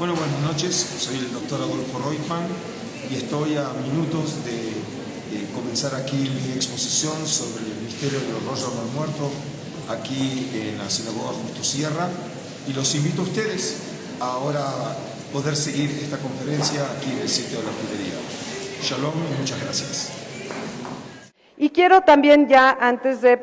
Bueno, buenas noches, soy el doctor Adolfo Reutemann y estoy a minutos de comenzar aquí mi exposición sobre el misterio de los rollos del muerto aquí en la sinagoga Justo Sierra, y los invito a ustedes a ahora poder seguir esta conferencia aquí en el sitio de la judería. Shalom y muchas gracias. Y quiero también ya, antes de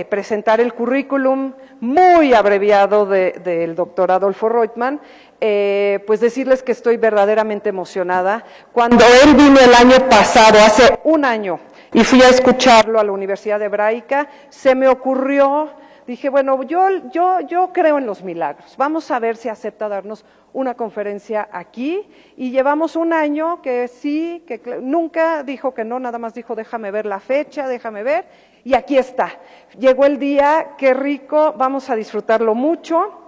presentar el currículum muy abreviado del doctor Adolfo Reutemann, pues decirles que estoy verdaderamente emocionada. Cuando él vino el año pasado, hace un año, y fui a escucharlo a la Universidad Hebraica, se me ocurrió, dije, bueno, yo creo en los milagros, vamos a ver si acepta darnos una conferencia aquí, y llevamos un año que sí, que nunca dijo que no, nada más dijo déjame ver la fecha, déjame ver, y aquí está. Llegó el día, qué rico, vamos a disfrutarlo mucho.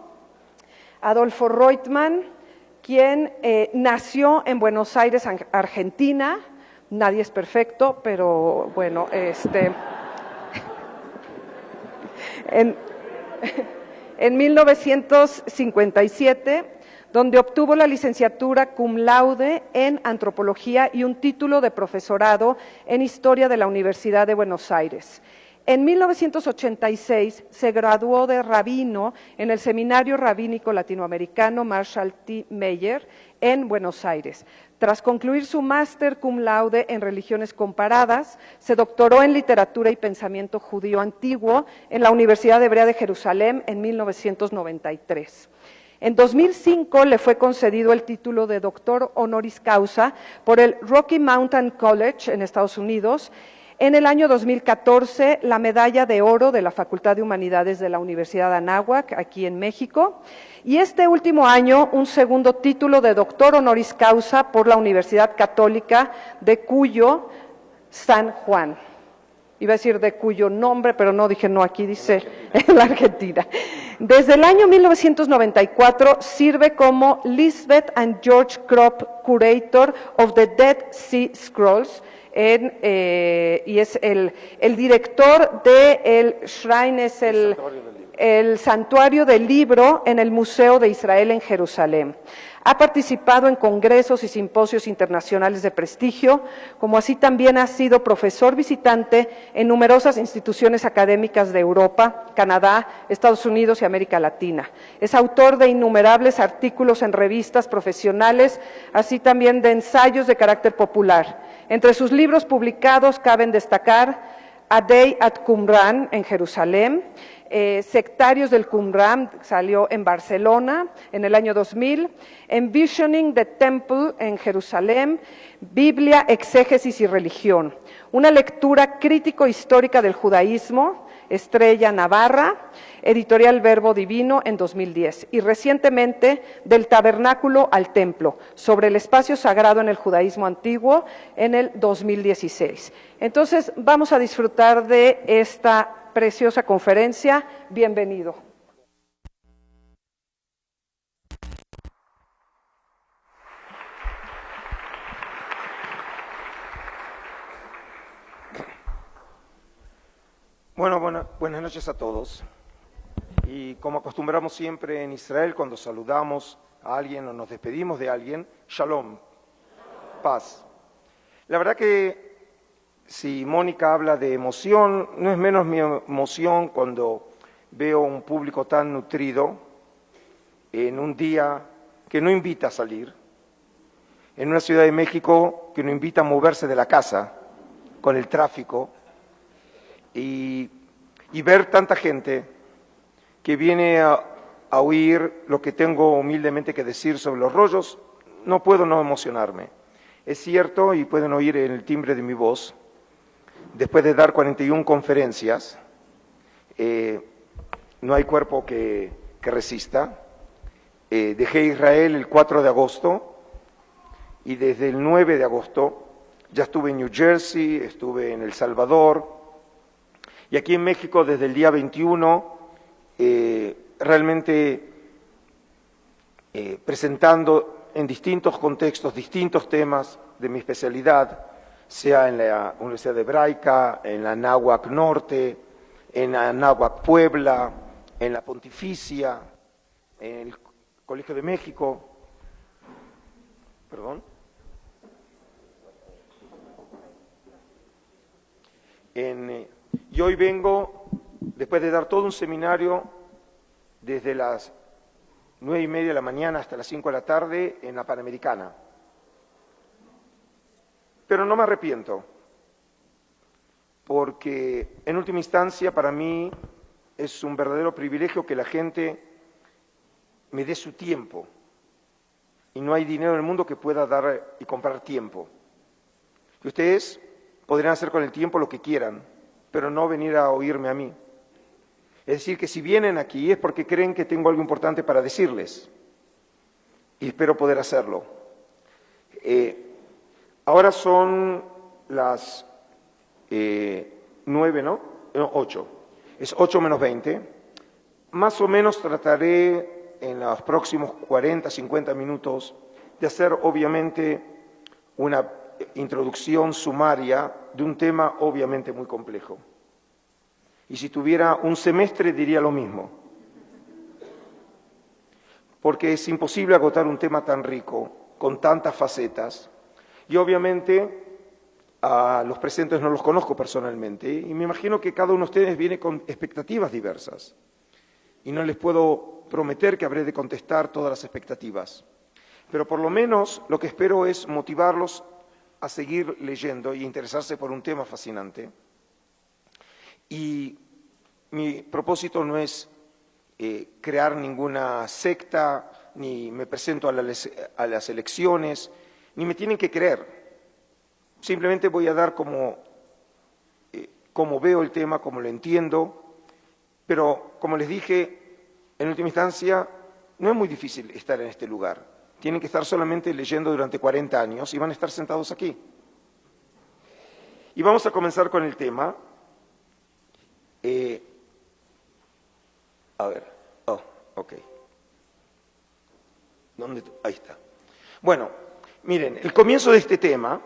Adolfo Reutemann, quien nació en Buenos Aires, Argentina, nadie es perfecto, pero bueno, en 1957, donde obtuvo la licenciatura cum laude en antropología y un título de profesorado en historia de la Universidad de Buenos Aires. En 1986 se graduó de rabino en el Seminario Rabínico Latinoamericano Marshall T. Meyer en Buenos Aires. Tras concluir su máster cum laude en religiones comparadas, se doctoró en literatura y pensamiento judío antiguo en la Universidad Hebrea de Jerusalén en 1993. En 2005 le fue concedido el título de doctor honoris causa por el Rocky Mountain College en Estados Unidos. En el año 2014, la medalla de oro de la Facultad de Humanidades de la Universidad de Anáhuac, aquí en México. Y este último año, un segundo título de doctor honoris causa por la Universidad Católica de Cuyo, San Juan. Iba a decir de cuyo nombre, pero no, dije no, aquí dice en la Argentina. Desde el año 1994 sirve como Lisbeth and George Kropp Curator of the Dead Sea Scrolls, y es el director del Shrine, es el Santuario del Libro en el Museo de Israel en Jerusalén. Ha participado en congresos y simposios internacionales de prestigio, como así también ha sido profesor visitante en numerosas instituciones académicas de Europa, Canadá, Estados Unidos y América Latina. Es autor de innumerables artículos en revistas profesionales, así también de ensayos de carácter popular. Entre sus libros publicados caben destacar A Day at Qumran en Jerusalén, Sectarios del Qumran, salió en Barcelona en el año 2000, Envisioning the Temple en Jerusalén, Biblia, Exégesis y Religión, una lectura crítico-histórica del judaísmo, Estrella Navarra, editorial Verbo Divino en 2010, y recientemente del Tabernáculo al Templo, sobre el espacio sagrado en el judaísmo antiguo en el 2016. Entonces, vamos a disfrutar de esta preciosa conferencia. Bienvenido. Bueno, buenas noches a todos. Y como acostumbramos siempre en Israel, cuando saludamos a alguien o nos despedimos de alguien, Shalom, paz. La verdad que si Mónica habla de emoción, no es menos mi emoción cuando veo un público tan nutrido en un día que no invita a salir, en una Ciudad de México que no invita a moverse de la casa con el tráfico, y ver tanta gente que viene a oír lo que tengo humildemente que decir sobre los rollos, no puedo no emocionarme. Es cierto, y pueden oír en el timbre de mi voz, después de dar 41 conferencias, no hay cuerpo que resista. Dejé Israel el 4 de agosto y desde el 9 de agosto ya estuve en New Jersey, estuve en El Salvador y aquí en México desde el día 21, realmente presentando en distintos contextos, distintos temas de mi especialidad, sea en la Universidad Hebraica, en la Anáhuac Norte, en la Anáhuac Puebla, en la Pontificia, en el Colegio de México, Perdón. Y hoy vengo, después de dar todo un seminario, desde las 9:30 de la mañana hasta las 5 de la tarde en la Panamericana. Pero no me arrepiento, porque en última instancia para mí es un verdadero privilegio que la gente me dé su tiempo. Y no hay dinero en el mundo que pueda dar y comprar tiempo. Y ustedes podrán hacer con el tiempo lo que quieran, pero no venir a oírme a mí. Es decir, que si vienen aquí es porque creen que tengo algo importante para decirles. Y espero poder hacerlo. Ahora son las 9, ¿no? 8. Es 8 menos 20. Más o menos trataré en los próximos 40, 50 minutos de hacer obviamente una introducción sumaria de un tema obviamente muy complejo. Y si tuviera un semestre diría lo mismo, porque es imposible agotar un tema tan rico, con tantas facetas, y obviamente a los presentes no los conozco personalmente, y me imagino que cada uno de ustedes viene con expectativas diversas, y no les puedo prometer que habré de contestar todas las expectativas, pero por lo menos lo que espero es motivarlos a seguir leyendo y interesarse por un tema fascinante. Y mi propósito no es crear ninguna secta, ni me presento a las elecciones, ni me tienen que creer. Simplemente voy a dar como veo el tema, como lo entiendo, pero como les dije, en última instancia, no es muy difícil estar en este lugar. Tienen que estar solamente leyendo durante 40 años y van a estar sentados aquí. Y vamos a comenzar con el tema. Ok. Ahí está. Bueno, miren, el comienzo de este tema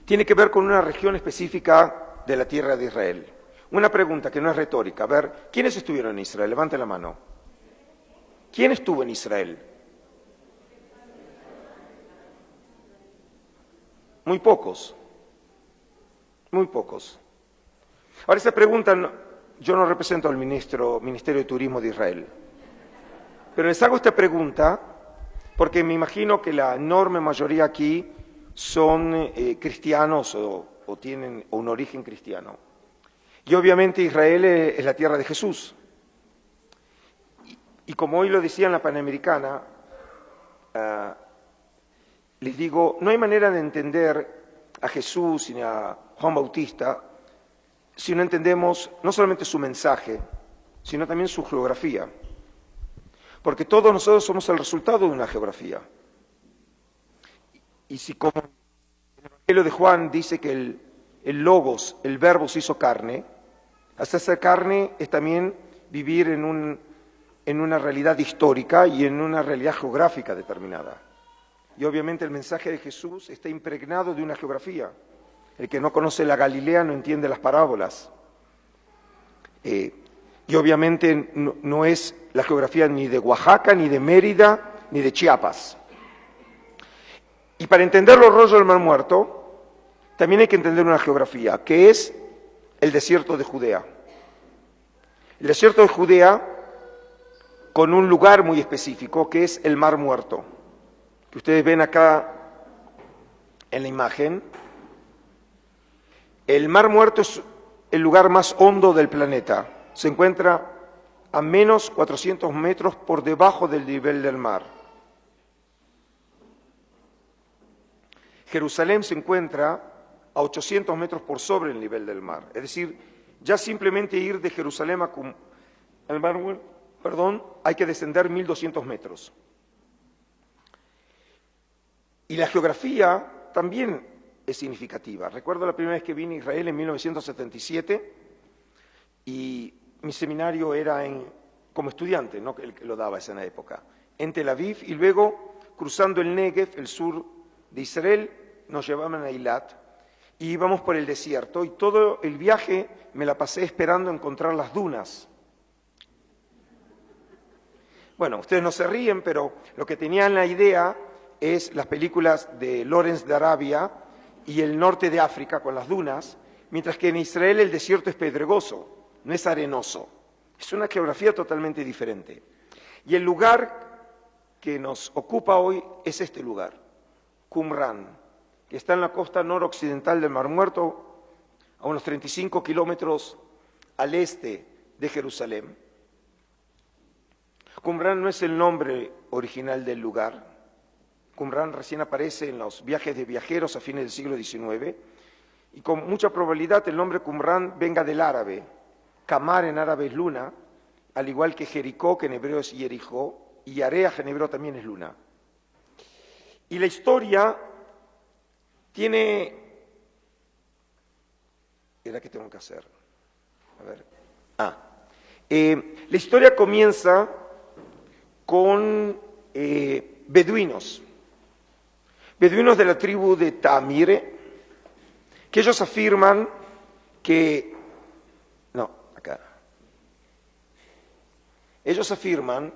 tiene que ver con una región específica de la tierra de Israel. Una pregunta que no es retórica. A ver, ¿quiénes estuvieron en Israel? Levante la mano. ¿Quién estuvo en Israel? Muy pocos. Muy pocos. Ahora, esta pregunta, yo no represento al Ministerio de Turismo de Israel, pero les hago esta pregunta porque me imagino que la enorme mayoría aquí son cristianos o tienen un origen cristiano. Y obviamente Israel es la tierra de Jesús. Y como hoy lo decía en la Panamericana, les digo, no hay manera de entender a Jesús ni a Juan Bautista si no entendemos no solamente su mensaje, sino también su geografía. Porque todos nosotros somos el resultado de una geografía. Y si como el Evangelio de Juan dice que el Logos, el Verbo se hizo carne, hacerse carne es también vivir en una realidad histórica y en una realidad geográfica determinada. Y obviamente el mensaje de Jesús está impregnado de una geografía. El que no conoce la Galilea no entiende las parábolas. Y obviamente no es la geografía ni de Oaxaca, ni de Mérida, ni de Chiapas. Y para entender los rollos del Mar Muerto, también hay que entender una geografía, que es el desierto de Judea. El desierto de Judea con un lugar muy específico, que es el Mar Muerto, que ustedes ven acá en la imagen. El Mar Muerto es el lugar más hondo del planeta. Se encuentra a menos 400 metros por debajo del nivel del mar. Jerusalén se encuentra a 800 metros por sobre el nivel del mar. Es decir, ya simplemente ir de Jerusalén al Mar Muerto, hay que descender 1.200 metros. Y la geografía también es significativa. Recuerdo la primera vez que vine a Israel en 1977 y mi seminario era como estudiante, no el que lo daba esa época, en Tel Aviv, y luego cruzando el Negev, el sur de Israel, nos llevaban a Eilat y íbamos por el desierto y todo el viaje me la pasé esperando encontrar las dunas. Bueno, ustedes no se ríen, pero lo que tenían la idea es las películas de Lawrence de Arabia y el norte de África con las dunas, mientras que en Israel el desierto es pedregoso, no es arenoso. Es una geografía totalmente diferente. Y el lugar que nos ocupa hoy es este lugar, Qumran, que está en la costa noroccidental del Mar Muerto, a unos 35 kilómetros al este de Jerusalén. Qumran no es el nombre original del lugar. Qumran recién aparece en los viajes de viajeros a fines del siglo XIX y con mucha probabilidad el nombre Qumran venga del árabe. Qamar en árabe es luna, al igual que Jericó, que en hebreo es Jericó, y Areaj en hebreo también es luna. Y la historia tiene... ¿Qué tengo que hacer? A ver. La historia comienza con beduinos de la tribu de Tamire, que ellos afirman que, ellos afirman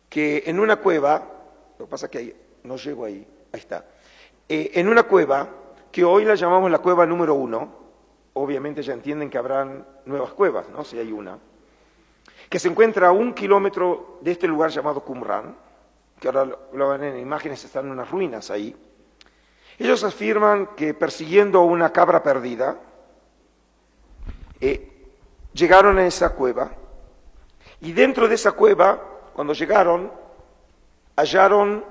que en una cueva, lo que pasa es que no llego ahí, ahí está, en una cueva, que hoy la llamamos la cueva número 1, obviamente ya entienden que habrán nuevas cuevas, ¿no? Si hay una, que se encuentra a 1 kilómetro de este lugar llamado Qumran, que ahora lo ven en imágenes, están unas ruinas ahí. Ellos afirman que persiguiendo a una cabra perdida, llegaron a esa cueva, y dentro de esa cueva, cuando llegaron, hallaron,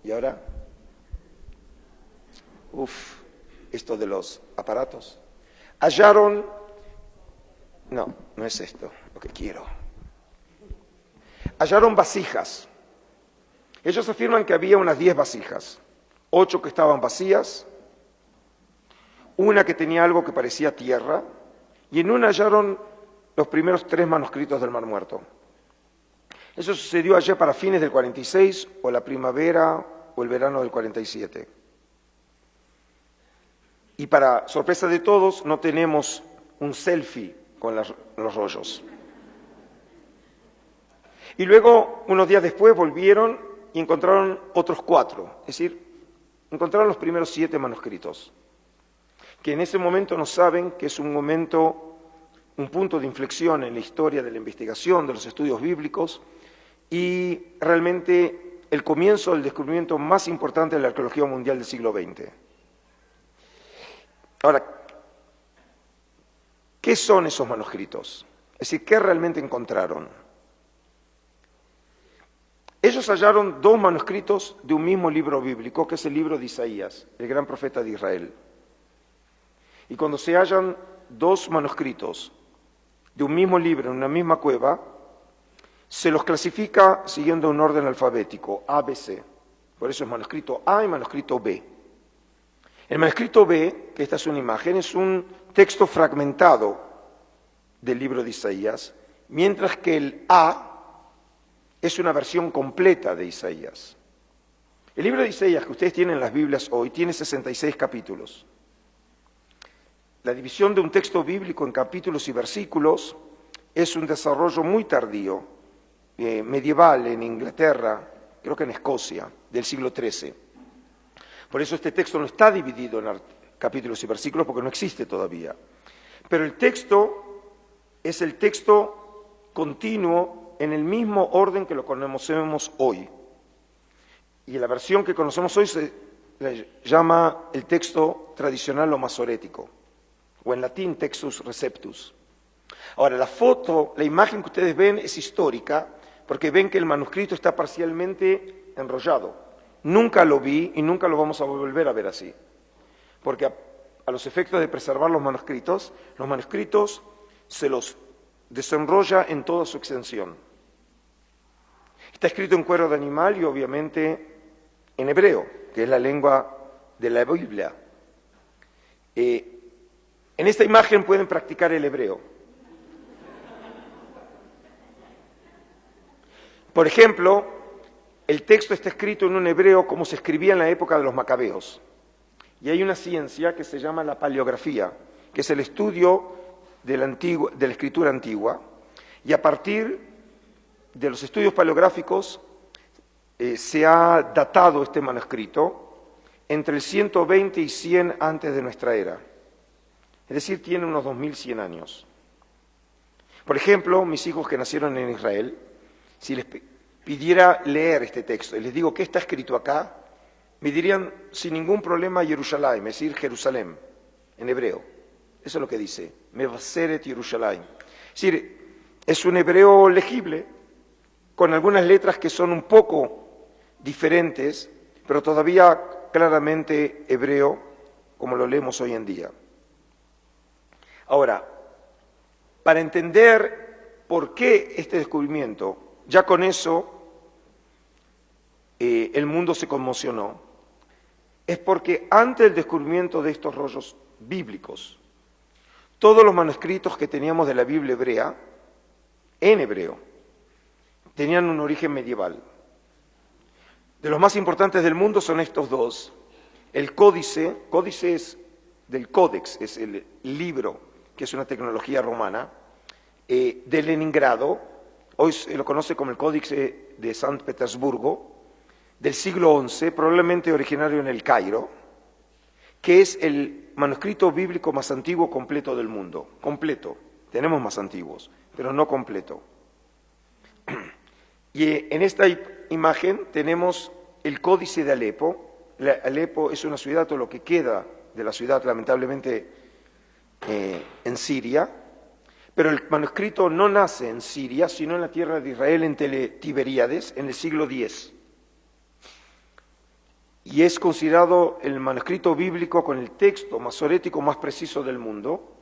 y ahora, esto de los aparatos, hallaron, no es esto lo que quiero, hallaron vasijas. Ellos afirman que había unas 10 vasijas, 8 que estaban vacías, una que tenía algo que parecía tierra, y en una hallaron los primeros 3 manuscritos del Mar Muerto. Eso sucedió allá para fines del 46, o la primavera, o el verano del 47. Y para sorpresa de todos, no tenemos un selfie con los rollos. Y luego, unos días después, volvieron y encontraron otros 4, es decir, encontraron los primeros 7 manuscritos, que en ese momento no saben que es un punto de inflexión en la historia de la investigación, de los estudios bíblicos, y realmente el comienzo del descubrimiento más importante de la arqueología mundial del siglo XX. Ahora, ¿qué son esos manuscritos? Es decir, ¿qué realmente encontraron? Ellos hallaron 2 manuscritos de un mismo libro bíblico, que es el libro de Isaías, el gran profeta de Israel. Y cuando se hallan 2 manuscritos de un mismo libro en una misma cueva, se los clasifica siguiendo un orden alfabético, A, B, C. Por eso es manuscrito A y manuscrito B. El manuscrito B, que esta es una imagen, es un texto fragmentado del libro de Isaías, mientras que el A es una versión completa de Isaías. El libro de Isaías que ustedes tienen en las Biblias hoy tiene 66 capítulos. La división de un texto bíblico en capítulos y versículos es un desarrollo muy tardío, medieval en Inglaterra, creo que en Escocia, del siglo XIII. Por eso este texto no está dividido en capítulos y versículos porque no existe todavía. Pero el texto es el texto continuo en el mismo orden que lo conocemos hoy. Y la versión que conocemos hoy se llama el texto tradicional o masorético, o en latín Textus Receptus. Ahora, la imagen que ustedes ven es histórica, porque ven que el manuscrito está parcialmente enrollado. Nunca lo vi y nunca lo vamos a volver a ver así, porque a los efectos de preservar los manuscritos se los desenrolla en toda su extensión. Está escrito en cuero de animal y obviamente en hebreo, que es la lengua de la Biblia. En esta imagen pueden practicar el hebreo. Por ejemplo, el texto está escrito en un hebreo como se escribía en la época de los macabeos. Y hay una ciencia que se llama la paleografía, que es el estudio de la escritura antigua, y a partir de los estudios paleográficos se ha datado este manuscrito entre el 120 y 100 antes de nuestra era. Es decir, tiene unos 2100 años. Por ejemplo, mis hijos que nacieron en Israel, si les pidiera leer este texto y les digo qué está escrito acá, me dirían sin ningún problema Jerusalén, es decir, Jerusalén, en hebreo. Eso es lo que dice, Mevaseret Jerusalén. Es decir, es un hebreo legible, con algunas letras que son un poco diferentes, pero todavía claramente hebreo, como lo leemos hoy en día. Ahora, para entender por qué este descubrimiento, ya con eso el mundo se conmocionó, es porque antes del descubrimiento de estos rollos bíblicos, todos los manuscritos que teníamos de la Biblia hebrea, en hebreo, tenían un origen medieval. De los más importantes del mundo son estos dos. El códice es del códex, es el libro, que es una tecnología romana, de Leningrado, hoy se lo conoce como el Códice de San Petersburgo, del siglo XI, probablemente originario en el Cairo, que es el manuscrito bíblico más antiguo completo del mundo. Completo, tenemos más antiguos, pero no completo. Y en esta imagen tenemos el Códice de Alepo. Alepo es una ciudad, o lo que queda de la ciudad, lamentablemente, en Siria, pero el manuscrito no nace en Siria, sino en la tierra de Israel, en Tiberíades, en el siglo X. Y es considerado el manuscrito bíblico con el texto masorético más preciso del mundo,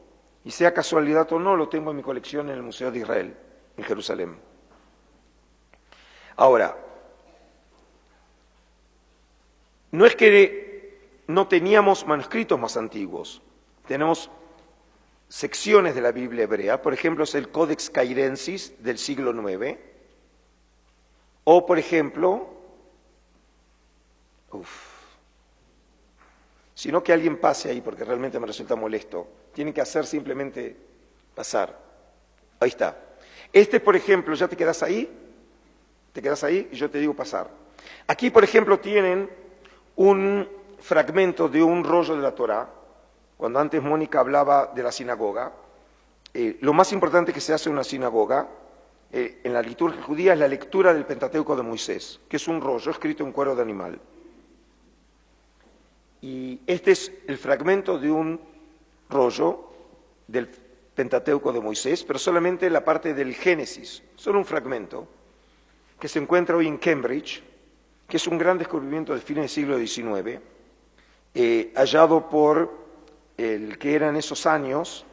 y sea casualidad o no, lo tengo en mi colección en el Museo de Israel, en Jerusalén. Ahora, no es que no teníamos manuscritos más antiguos, tenemos secciones de la Biblia hebrea, por ejemplo, es el Codex Cairensis del siglo IX, o por ejemplo, sino que alguien pase ahí porque realmente me resulta molesto, tienen que hacer simplemente pasar. Ahí está. Este, por ejemplo, ¿ya te quedas ahí y yo te digo pasar. Aquí, por ejemplo, tienen un fragmento de un rollo de la Torá. Cuando antes Mónica hablaba de la sinagoga, lo más importante que se hace en una sinagoga, en la liturgia judía, es la lectura del Pentateuco de Moisés, que es un rollo escrito en cuero de animal. Y este es el fragmento de un rollo del Pentateuco de Moisés, pero solamente la parte del Génesis, solo un fragmento, que se encuentra hoy en Cambridge, que es un gran descubrimiento de fines del siglo XIX, hallado por el que era en esos años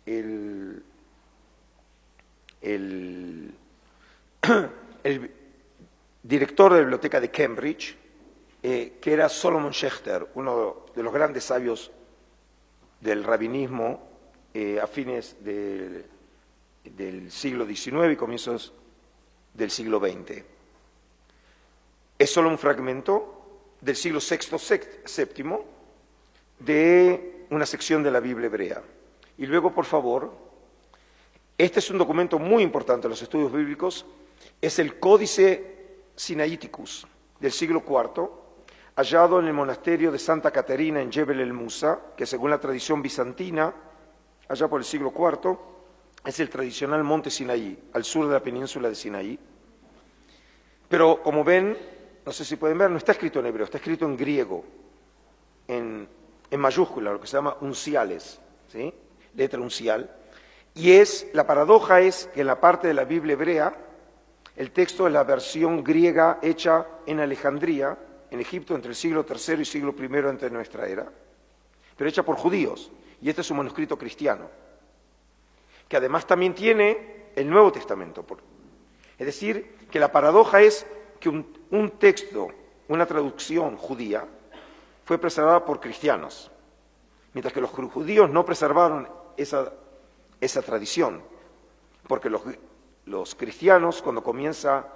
el director de la biblioteca de Cambridge, que era Solomon Schechter, uno de los grandes sabios del rabinismo a fines del siglo XIX y comienzos del siglo XX. Es solo un fragmento del siglo VI, de una sección de la Biblia hebrea. Y luego, por favor, este es un documento muy importante en los estudios bíblicos, es el Códice Sinaiticus del siglo IV, hallado en el monasterio de Santa Caterina en Jebel el Musa, que según la tradición bizantina, allá por el siglo IV, es el tradicional monte Sinaí, al sur de la península de Sinaí. Pero como ven, no sé si pueden ver, no está escrito en hebreo, está escrito en griego, en mayúscula, lo que se llama unciales, ¿sí? Letra uncial. Y la paradoja es que en la parte de la Biblia hebrea, el texto es la versión griega hecha en Alejandría, en Egipto, entre el siglo III y siglo I antes de nuestra era, pero hecha por judíos, y este es un manuscrito cristiano, que además también tiene el Nuevo Testamento. Es decir, que la paradoja es que un texto, una traducción judía, fue preservada por cristianos, mientras que los judíos no preservaron esa tradición, porque los cristianos, cuando comienza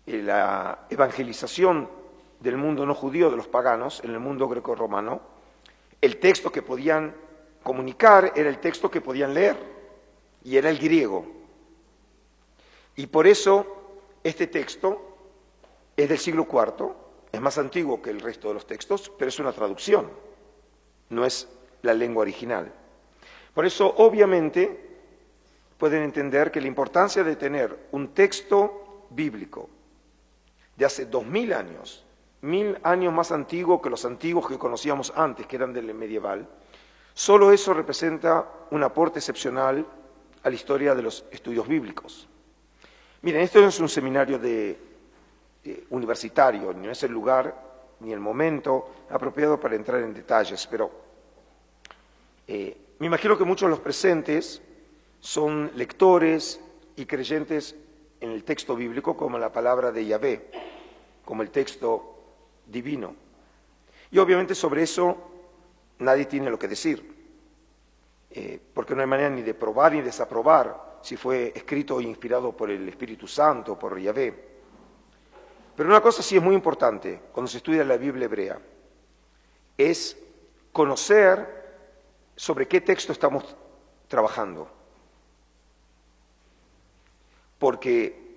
la evangelización del mundo no judío, de los paganos, en el mundo greco-romano, el texto que podían comunicar era el texto que podían leer, y era el griego. Y por eso este texto es del siglo IV, es más antiguo que el resto de los textos, pero es una traducción, no es la lengua original. Por eso, obviamente, pueden entender que la importancia de tener un texto bíblico de hace 2000 años, 1000 años más antiguo que los antiguos que conocíamos antes, que eran del medieval, solo eso representa un aporte excepcional a la historia de los estudios bíblicos. Miren, esto no es un seminario universitario, no es el lugar ni el momento apropiado para entrar en detalles, pero me imagino que muchos de los presentes son lectores y creyentes en el texto bíblico como la palabra de Yahvé, como el texto divino. Y obviamente sobre eso nadie tiene lo que decir, porque no hay manera ni de probar ni desaprobar si fue escrito e inspirado por el Espíritu Santo, por Yahvé. Pero una cosa sí es muy importante cuando se estudia la Biblia hebrea, es conocer sobre qué texto estamos trabajando. Porque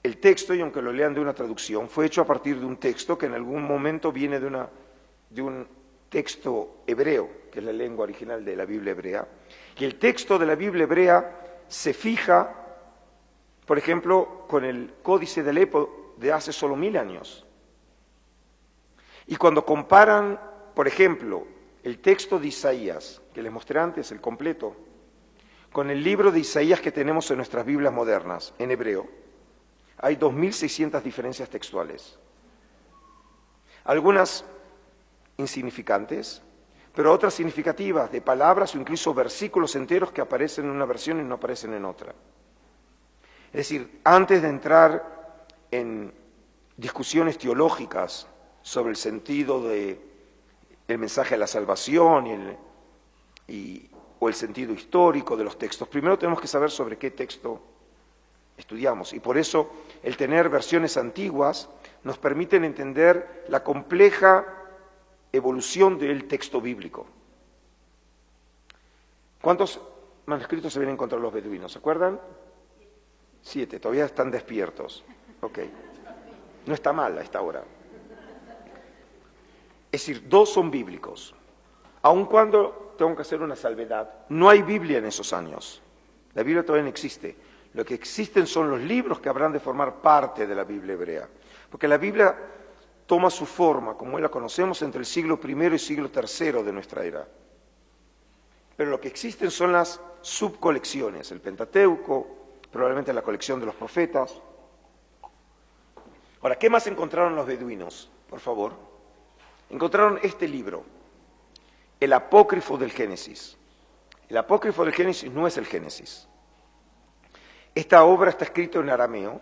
el texto, y aunque lo lean de una traducción, fue hecho a partir de un texto que en algún momento viene de un texto hebreo, que es la lengua original de la Biblia hebrea, y el texto de la Biblia hebrea se fija, por ejemplo, con el Códice de Alepo de hace solo 1000 años. Y cuando comparan, por ejemplo, el texto de Isaías, que les mostré antes, el completo, con el libro de Isaías que tenemos en nuestras Biblias modernas, en hebreo, hay 2600 diferencias textuales. Algunas insignificantes, pero otras significativas, de palabras o incluso versículos enteros que aparecen en una versión y no aparecen en otra. Es decir, antes de entrar en discusiones teológicas sobre el sentido del mensaje de la salvación o el sentido histórico de los textos, primero tenemos que saber sobre qué texto estudiamos. Y por eso el tener versiones antiguas nos permiten entender la compleja evolución del texto bíblico. ¿Cuántos manuscritos se vienen contra los beduinos? ¿Se acuerdan? 7, todavía están despiertos. Ok. No está mal a esta hora. Es decir, 2 son bíblicos. Aun cuando, tengo que hacer una salvedad, no hay Biblia en esos años. La Biblia todavía no existe. Lo que existen son los libros que habrán de formar parte de la Biblia hebrea. Porque la Biblia toma su forma, como la conocemos, entre el siglo I y siglo III de nuestra era. Pero lo que existen son las subcolecciones, el Pentateuco, probablemente la colección de los profetas. Ahora, ¿qué más encontraron los beduinos? Por favor. Encontraron este libro, el apócrifo del Génesis. El apócrifo del Génesis no es el Génesis. Esta obra está escrita en arameo,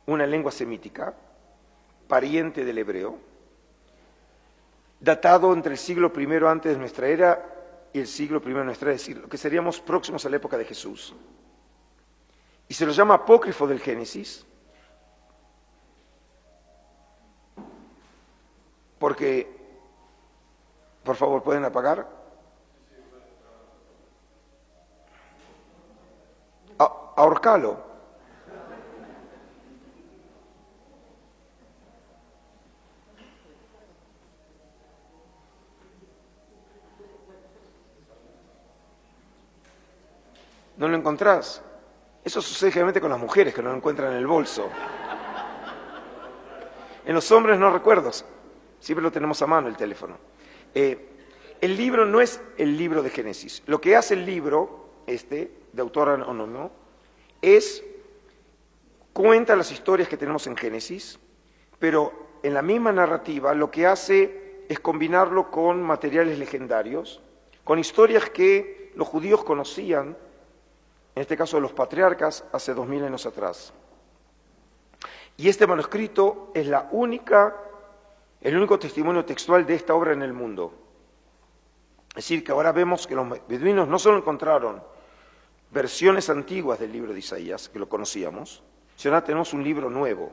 una lengua semítica, pariente del hebreo, datado entre el siglo I antes de nuestra era y el siglo I de nuestra era, es decir, lo que seríamos próximos a la época de Jesús. Y se lo llama apócrifo del Génesis porque, por favor, ¿pueden apagar? Ahorcalo. ¿No lo encontrás? Eso sucede generalmente con las mujeres que no lo encuentran en el bolso. En los hombres no recuerdo, siempre lo tenemos a mano el teléfono. El libro no es el libro de Génesis. Lo que hace el libro, de autor anónimo, cuenta las historias que tenemos en Génesis, pero en la misma narrativa lo que hace es combinarlo con materiales legendarios, con historias que los judíos conocían, en este caso de los patriarcas, hace 2000 años atrás. Y este manuscrito es el único testimonio textual de esta obra en el mundo. Es decir, que ahora vemos que los beduinos no solo encontraron versiones antiguas del libro de Isaías, que lo conocíamos, sino ahora tenemos un libro nuevo.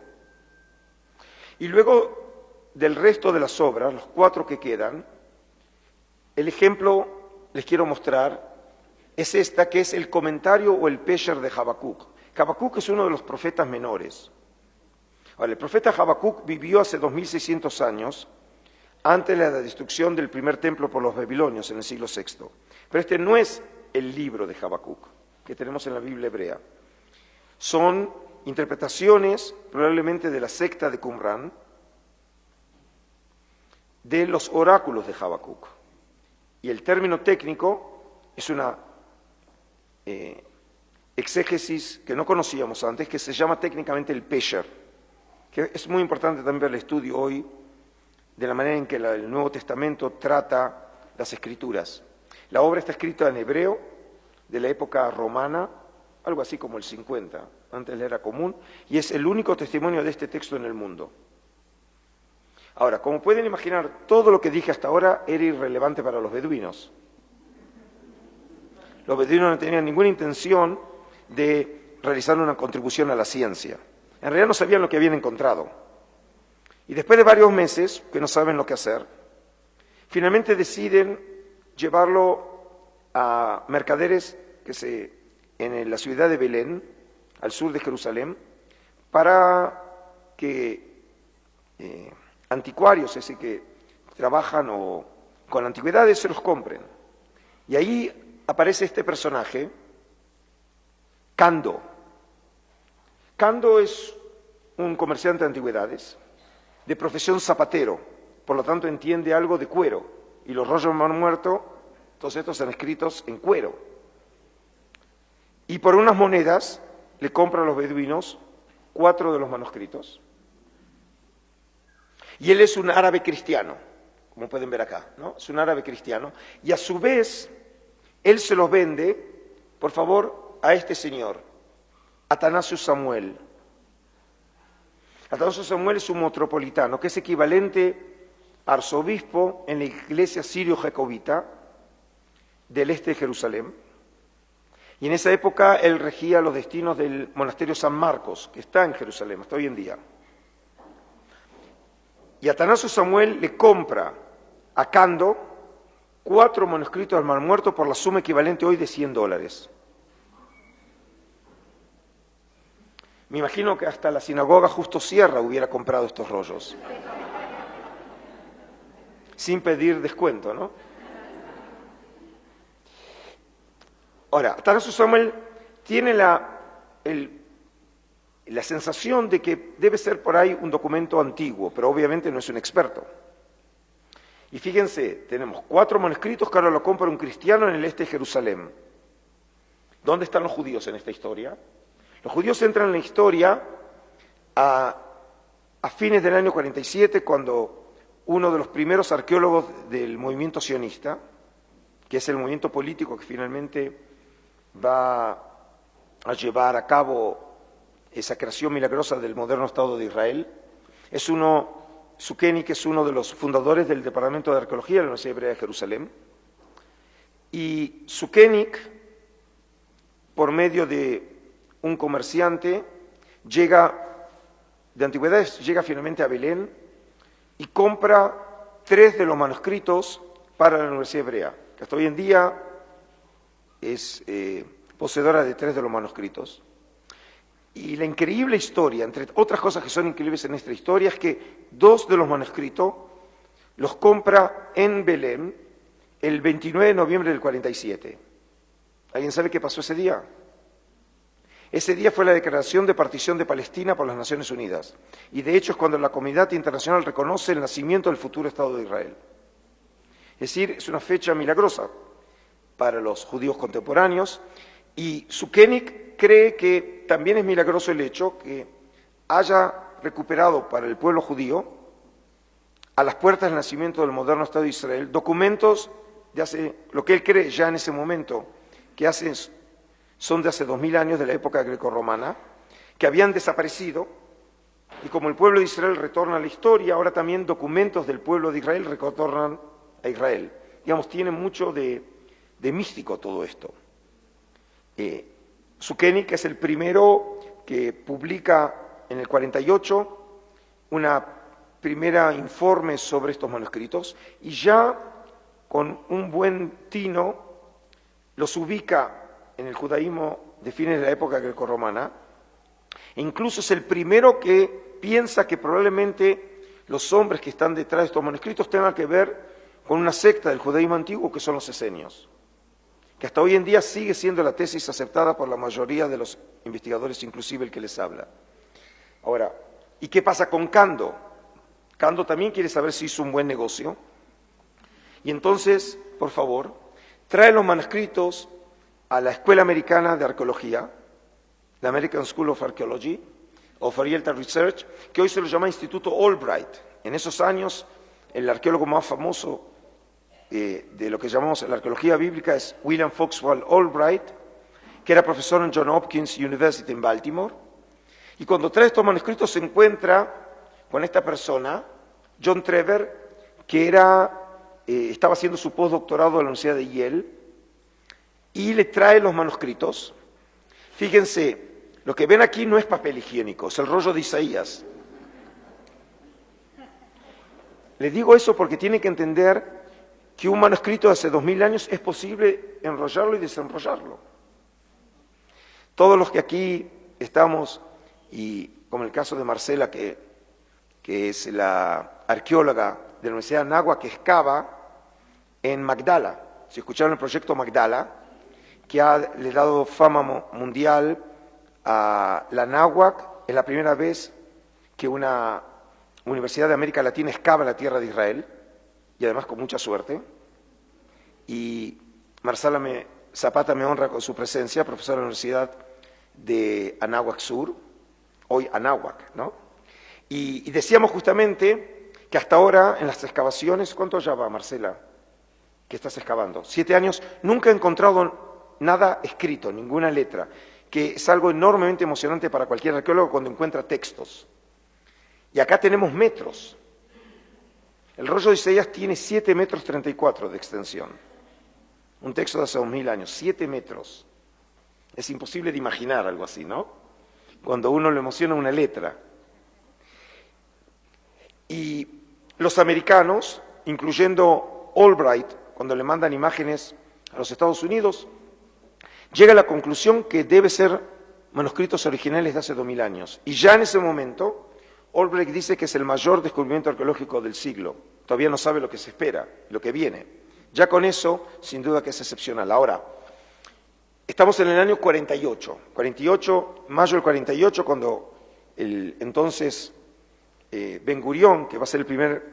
Y luego del resto de las obras, los 4 que quedan, el ejemplo les quiero mostrar es esta, que es el comentario o el Pesher de Habacuc. Habacuc es uno de los profetas menores. Ahora, el profeta Habacuc vivió hace 2600 años, antes de la destrucción del primer templo por los babilonios en el siglo VI. Pero este no es el libro de Habacuc que tenemos en la Biblia hebrea. Son interpretaciones, probablemente de la secta de Qumran, de los oráculos de Habacuc. Y el término técnico es una exégesis que no conocíamos antes, que se llama técnicamente el Pesher, que es muy importante también ver el estudio hoy de la manera en que el Nuevo Testamento trata las Escrituras. La obra está escrita en hebreo, de la época romana, algo así como el 50, antes era común, y es el único testimonio de este texto en el mundo. Ahora, como pueden imaginar, todo lo que dije hasta ahora era irrelevante para los beduinos. Los beduinos no tenían ninguna intención de realizar una contribución a la ciencia. En realidad no sabían lo que habían encontrado. Y después de varios meses, que no saben lo que hacer, finalmente deciden llevarlo a mercaderes en la ciudad de Belén, al sur de Jerusalén, para que anticuarios, ese que trabajan con antigüedades, se los compren. Y ahí aparece este personaje, Cando. Cando es un comerciante de antigüedades, de profesión zapatero, por lo tanto entiende algo de cuero, y los rollos de Mar Muerto, todos estos están escritos en cuero. Y por unas monedas le compra a los beduinos 4 de los manuscritos. Y él es un árabe cristiano, como pueden ver acá, ¿no? Es un árabe cristiano. Y a su vez, él se los vende, por favor, a este señor, Atanasio Samuel. Atanasio Samuel es un metropolitano, que es equivalente a arzobispo en la iglesia sirio-jacobita del este de Jerusalén. Y en esa época él regía los destinos del monasterio San Marcos, que está en Jerusalén hasta hoy en día. Y Atanasio Samuel le compra a Cando 4 manuscritos del Mar Muerto por la suma equivalente hoy de $100. Me imagino que hasta la sinagoga Justo Sierra hubiera comprado estos rollos. Sin pedir descuento, ¿no? Ahora, Atanasio Samuel tiene la sensación de que debe ser por ahí un documento antiguo, pero obviamente no es un experto. Y fíjense, tenemos 4 manuscritos que ahora lo compra un cristiano en el este de Jerusalén. ¿Dónde están los judíos en esta historia? Los judíos entran en la historia a fines del año 47, cuando uno de los primeros arqueólogos del movimiento sionista, que es el movimiento político que finalmente va a llevar a cabo esa creación milagrosa del moderno Estado de Israel, Sukeni, que es uno de los fundadores del Departamento de Arqueología de la Universidad Hebrea de Jerusalén. Y Sukeni, por medio de un comerciante, de antigüedades, llega finalmente a Belén y compra 3 de los manuscritos para la Universidad Hebrea, que hasta hoy en día es poseedora de 3 de los manuscritos. Y la increíble historia, entre otras cosas que son increíbles en esta historia, es que 2 de los manuscritos los compra en Belén el 29 de noviembre del 47. ¿Alguien sabe qué pasó ese día? Ese día fue la declaración de partición de Palestina por las Naciones Unidas. Y de hecho es cuando la comunidad internacional reconoce el nacimiento del futuro Estado de Israel. Es decir, es una fecha milagrosa para los judíos contemporáneos. Y Sukeni cree que también es milagroso el hecho que haya recuperado para el pueblo judío, a las puertas del nacimiento del moderno Estado de Israel, documentos de hace, lo que él cree ya en ese momento, que son de hace 2000 años, de la época grecorromana, que habían desaparecido, y como el pueblo de Israel retorna a la historia, ahora también documentos del pueblo de Israel retornan a Israel. Digamos, tiene mucho de místico todo esto. Sukeni, que es el primero que publica en el 48 una primera informe sobre estos manuscritos, y ya con un buen tino, los ubica en el judaísmo de fines de la época grecorromana, e incluso es el primero que piensa que probablemente los hombres que están detrás de estos manuscritos tengan que ver con una secta del judaísmo antiguo que son los esenios, que hasta hoy en día sigue siendo la tesis aceptada por la mayoría de los investigadores, inclusive el que les habla. Ahora, ¿y qué pasa con Cando? Cando también quiere saber si hizo un buen negocio, y entonces, por favor, trae los manuscritos a la Escuela Americana de Arqueología, la American School of Archaeology, of Oriental Research, que hoy se lo llama Instituto Albright. En esos años, el arqueólogo más famoso de lo que llamamos la arqueología bíblica es William Foxwell Albright, que era profesor en Johns Hopkins University en Baltimore. Y cuando trae estos manuscritos se encuentra con esta persona, John Trevor, que estaba haciendo su postdoctorado en la Universidad de Yale, y le trae los manuscritos. Fíjense, lo que ven aquí no es papel higiénico, es el rollo de Isaías. Les digo eso porque tienen que entender que un manuscrito de hace 2000 años es posible enrollarlo y desenrollarlo. Todos los que aquí estamos, y como el caso de Marcela, que es la arqueóloga de la Universidad de Anáhuac, que excava en Magdala. Si escucharon el proyecto Magdala, que le ha dado fama mundial a la Anáhuac, es la primera vez que una universidad de América Latina excava la tierra de Israel, y además con mucha suerte. Y Marcela Zapata me honra con su presencia, profesora de la Universidad de Anáhuac Sur, hoy Anáhuac, ¿no? Y decíamos justamente que hasta ahora en las excavaciones, ¿cuánto ya va, Marcela, que estás excavando? 7 años, nunca he encontrado nada escrito, ninguna letra, que es algo enormemente emocionante para cualquier arqueólogo cuando encuentra textos. Y acá tenemos metros. El rollo de Isaías tiene 7 metros 34 de extensión. Un texto de hace 2000 años, 7 metros. Es imposible de imaginar algo así, ¿no? Cuando uno le emociona una letra. Y los americanos, incluyendo Albright, cuando le mandan imágenes a los Estados Unidos, llega a la conclusión que debe ser manuscritos originales de hace 2000 años. Y ya en ese momento, Albright dice que es el mayor descubrimiento arqueológico del siglo. Todavía no sabe lo que se espera, lo que viene. Ya con eso, sin duda que es excepcional. Ahora, estamos en el año 48, mayo del 48, cuando el entonces Ben Gurión, que va a ser el primer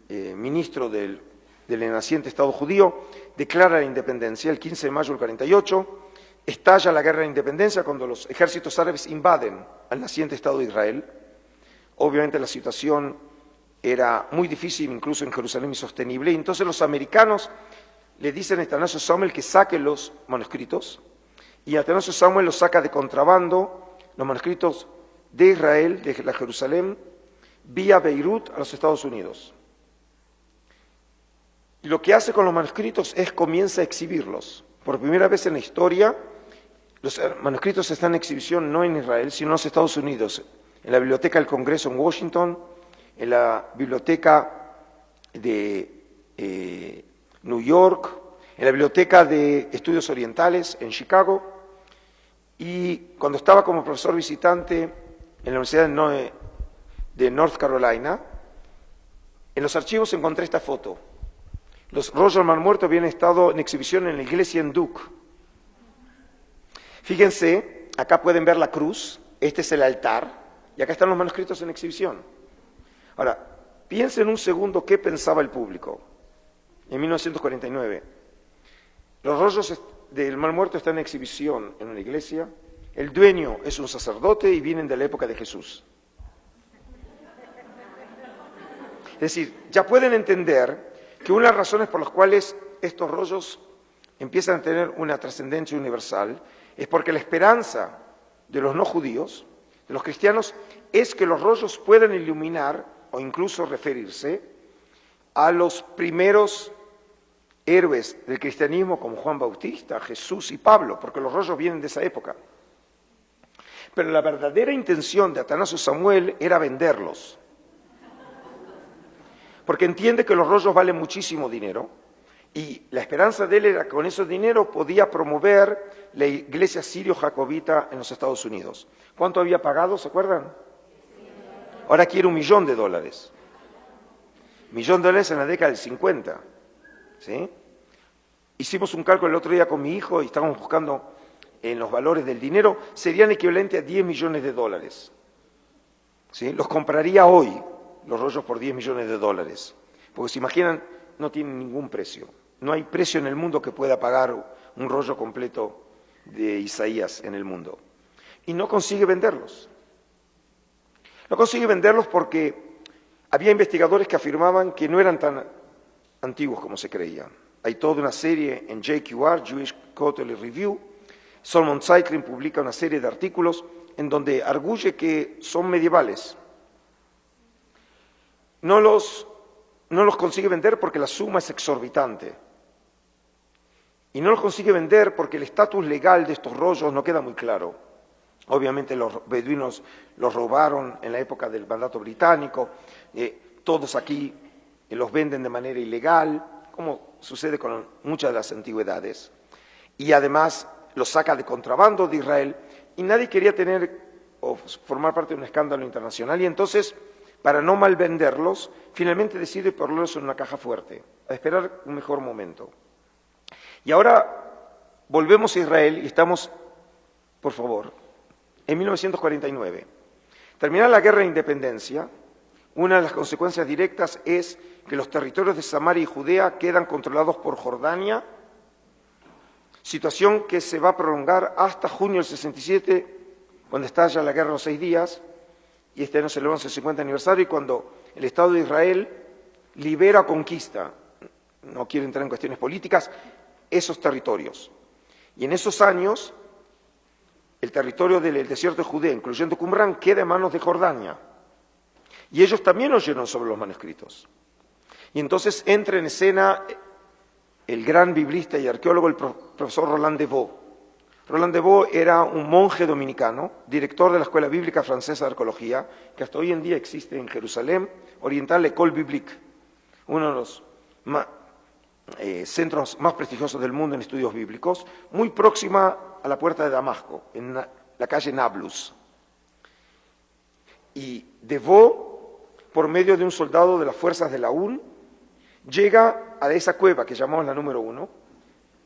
ministro del naciente Estado judío, declara la independencia el 15 de mayo del 48, estalla la guerra de independencia cuando los ejércitos árabes invaden al naciente Estado de Israel. Obviamente la situación era muy difícil, incluso en Jerusalén, insostenible, y entonces los americanos le dicen a Atanasio Samuel que saque los manuscritos, y Atanasio Samuel los saca de contrabando, los manuscritos de Israel, de la Jerusalén, vía Beirut a los Estados Unidos. Y lo que hace con los manuscritos es comienza a exhibirlos. Por primera vez en la historia, los manuscritos están en exhibición no en Israel, sino en los Estados Unidos, en la Biblioteca del Congreso en Washington, en la Biblioteca de New York, en la Biblioteca de Estudios Orientales en Chicago, y cuando estaba como profesor visitante en la Universidad de North Carolina, en los archivos encontré esta foto. Los rollos del Mar Muerto habían estado en exhibición en la iglesia en Duke. Fíjense, acá pueden ver la cruz, este es el altar, y acá están los manuscritos en exhibición. Ahora, piensen un segundo qué pensaba el público en 1949. Los rollos del Mar Muerto están en exhibición en una iglesia, el dueño es un sacerdote y vienen de la época de Jesús. Es decir, ya pueden entender que una de las razones por las cuales estos rollos empiezan a tener una trascendencia universal es porque la esperanza de los no judíos, de los cristianos, es que los rollos puedan iluminar o incluso referirse a los primeros héroes del cristianismo como Juan Bautista, Jesús y Pablo, porque los rollos vienen de esa época. Pero la verdadera intención de Atanasio Samuel era venderlos, porque entiende que los rollos valen muchísimo dinero Y la esperanza de él era que con ese dinero podía promover la iglesia sirio-jacobita en los Estados Unidos. ¿Cuánto había pagado, se acuerdan? Ahora quiere $1 millón. $1 millón en la década del 50. ¿Sí? Hicimos un cálculo el otro día con mi hijo y estábamos buscando en los valores del dinero, serían equivalentes a $10 millones. ¿Sí? Los compraría hoy, los rollos, por $10 millones. Porque se imaginan, no tienen ningún precio. No hay precio en el mundo que pueda pagar un rollo completo de Isaías en el mundo. Y no consigue venderlos. No consigue venderlos porque había investigadores que afirmaban que no eran tan antiguos como se creía. Hay toda una serie en JQR, Jewish Quarterly Review. Solomon Zeitlin publica una serie de artículos en donde arguye que son medievales. No los consigue vender porque la suma es exorbitante. Y no los consigue vender porque el estatus legal de estos rollos no queda muy claro. Obviamente los beduinos los robaron en la época del mandato británico, todos aquí los venden de manera ilegal, como sucede con muchas de las antigüedades. Y además los saca de contrabando de Israel y nadie quería tener o formar parte de un escándalo internacional. Y entonces, para no mal venderlos, finalmente decide ponerlos en una caja fuerte, a esperar un mejor momento. Y ahora volvemos a Israel y estamos, por favor, en 1949. Terminada la guerra de independencia, una de las consecuencias directas es que los territorios de Samaria y Judea quedan controlados por Jordania, situación que se va a prolongar hasta junio del 67, cuando estalla la guerra de los 6 días, y este año celebramos el 50 aniversario, y cuando el Estado de Israel libera o conquista, no quiero entrar en cuestiones políticas, esos territorios. Y en esos años, el territorio del desierto de Judea, incluyendo Qumrán, queda en manos de Jordania. Y ellos también oyeron sobre los manuscritos. Y entonces entra en escena el gran biblista y arqueólogo, el profesor Roland Devaux. Roland Devaux era un monje dominicano, director de la Escuela Bíblica Francesa de Arqueología, que hasta hoy en día existe en Jerusalén Oriental, École Biblique, uno de los centros más prestigiosos del mundo en estudios bíblicos, muy próxima a la puerta de Damasco, en la calle Nablus. Y Devaux, por medio de un soldado de las fuerzas de la UN, llega a esa cueva que llamamos la número 1,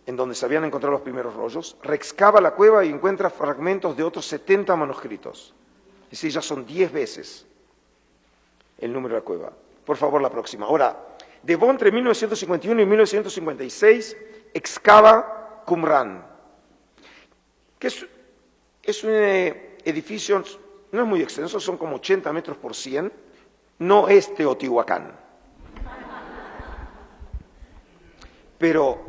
en donde se habían encontrado los primeros rollos, reexcava la cueva y encuentra fragmentos de otros 70 manuscritos. Es decir, ya son 10 veces el número de la cueva. Por favor, la próxima. Ahora, Devaux entre 1951 y 1956 excava Qumrán, que es un edificio, no es muy extenso, son como 80 metros por 100, no es Teotihuacán. Pero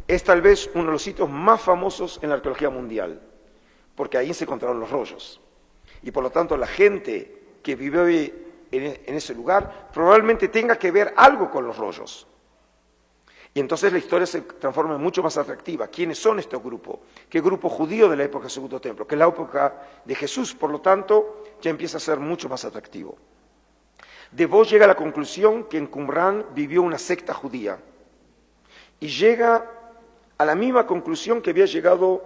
es tal vez uno de los sitios más famosos en la arqueología mundial, porque ahí se encontraron los rollos. Y por lo tanto la gente que vivió en ese lugar probablemente tenga que ver algo con los rollos. Y entonces la historia se transforma en mucho más atractiva. ¿Quiénes son este grupo? ¿Qué grupo judío de la época del Segundo Templo? Que es la época de Jesús, por lo tanto, ya empieza a ser mucho más atractivo. Devaux llega a la conclusión que en Qumrán vivió una secta judía. Y llega a la misma conclusión que había llegado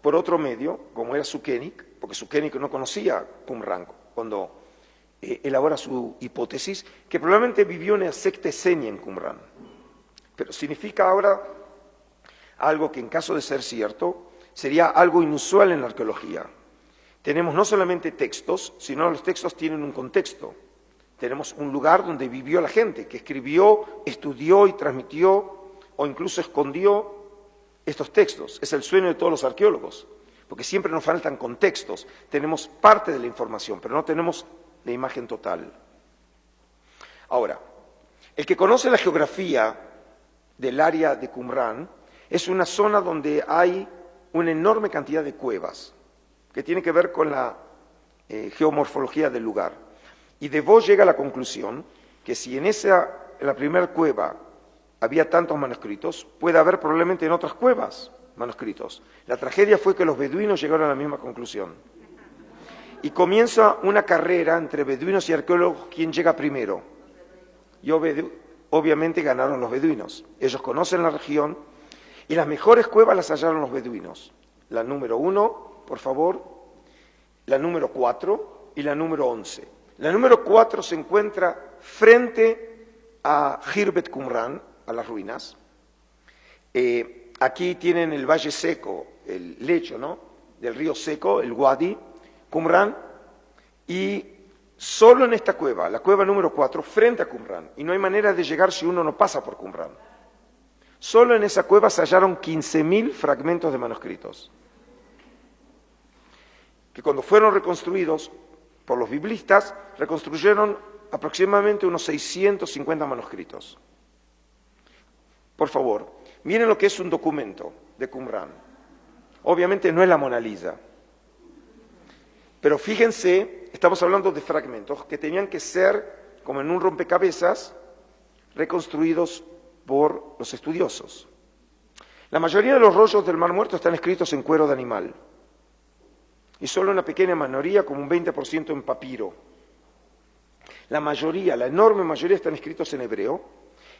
por otro medio, como era Sukenik, porque Sukenik no conocía Qumrán cuando elabora su hipótesis, que probablemente vivió una secta esenia en Qumrán. Pero significa ahora algo que en caso de ser cierto, sería algo inusual en la arqueología. Tenemos no solamente textos, sino los textos tienen un contexto. Tenemos un lugar donde vivió la gente, que escribió, estudió y transmitió, o incluso escondió estos textos. Es el sueño de todos los arqueólogos, porque siempre nos faltan contextos. Tenemos parte de la información, pero no tenemos la imagen total. Ahora, el que conoce la geografía del área de Qumrán es una zona donde hay una enorme cantidad de cuevas, que tiene que ver con la geomorfología del lugar. Y Devaux llega a la conclusión que si en la primera cueva había tantos manuscritos, puede haber probablemente en otras cuevas manuscritos. La tragedia fue que los beduinos llegaron a la misma conclusión. Y comienza una carrera entre beduinos y arqueólogos, ¿quién llega primero? obviamente ganaron los beduinos. Ellos conocen la región y las mejores cuevas las hallaron los beduinos. La número 1, por favor, la número 4 y la número 11. La número 4 se encuentra frente a Khirbet Qumran, a las ruinas. Aquí tienen el valle seco, el lecho, ¿no?, del río seco, el Wadi Qumran, y solo en esta cueva, la cueva número 4, frente a Qumran, y no hay manera de llegar si uno no pasa por Qumran. Solo en esa cueva se hallaron 15.000 fragmentos de manuscritos, que cuando fueron reconstruidos por los biblistas, reconstruyeron aproximadamente unos 650 manuscritos. Por favor, miren lo que es un documento de Qumran. Obviamente no es la Mona Lisa, pero fíjense, estamos hablando de fragmentos que tenían que ser, como en un rompecabezas, reconstruidos por los estudiosos. La mayoría de los rollos del Mar Muerto están escritos en cuero de animal, y solo una pequeña minoría, como un 20%, en papiro. La mayoría, la enorme mayoría, están escritos en hebreo,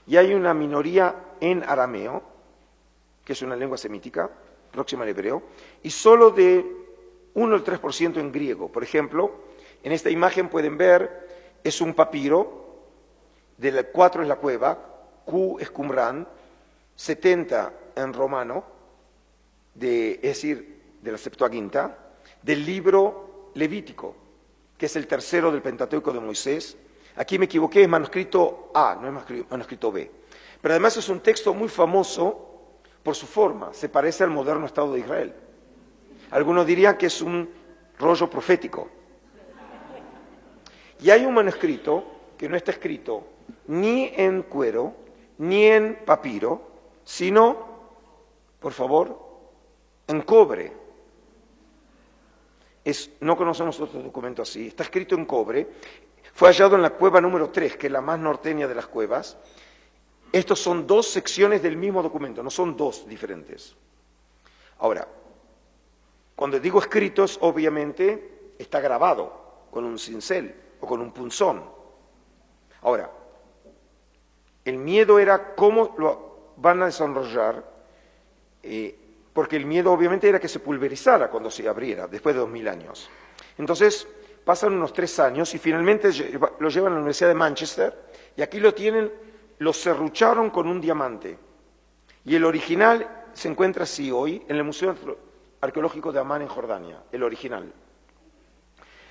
y hay una minoría en arameo, que es una lengua semítica, próxima al hebreo, y solo de 1 al 3% en griego. Por ejemplo, en esta imagen pueden ver, es un papiro, del 4 es la cueva, Q es Qumran, 70 en romano, es decir, de la Septuaginta, del libro Levítico, que es el tercero del Pentateuco de Moisés. Aquí me equivoqué, es manuscrito A, no es manuscrito B. Pero además es un texto muy famoso por su forma, se parece al moderno Estado de Israel. Algunos dirían que es un rollo profético. Y hay un manuscrito que no está escrito ni en cuero, ni en papiro, sino, por favor, en cobre. No conocemos otro documento así, está escrito en cobre, fue hallado en la cueva número 3, que es la más norteña de las cuevas. Estos son 2 secciones del mismo documento, no son 2 diferentes. Ahora, cuando digo escritos, obviamente está grabado con un cincel o con un punzón. Ahora, el miedo era cómo lo van a desarrollar, porque el miedo obviamente era que se pulverizara cuando se abriera, después de 2000 años. Entonces, pasan unos 3 años y finalmente lo llevan a la Universidad de Manchester, y aquí lo tienen, lo serrucharon con un diamante. Y el original se encuentra así hoy en el Museo Arqueológico de Amán en Jordania, el original.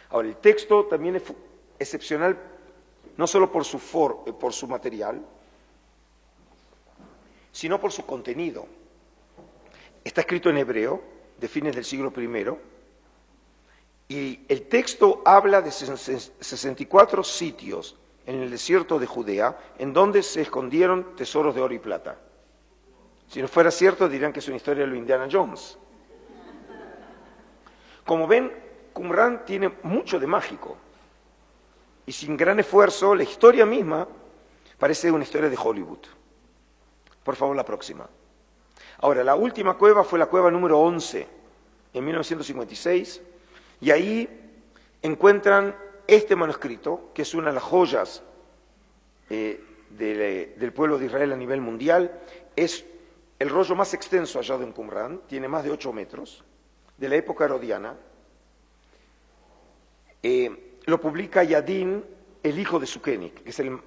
Ahora, el texto también es excepcional, no solo por su material, sino por su contenido. Está escrito en hebreo, de fines del siglo I, y el texto habla de 64 sitios en el desierto de Judea, en donde se escondieron tesoros de oro y plata. Si no fuera cierto, dirían que es una historia de lo Indiana Jones. Como ven, Qumran tiene mucho de mágico, y sin gran esfuerzo, la historia misma parece una historia de Hollywood. Por favor, la próxima. Ahora, la última cueva fue la cueva número 11, en 1956, y ahí encuentran este manuscrito, que es una de las joyas del pueblo de Israel a nivel mundial. Es el rollo más extenso hallado en Qumran, tiene más de 8 metros, de la época herodiana. Lo publica Yadin, el hijo de Sukenik, que es el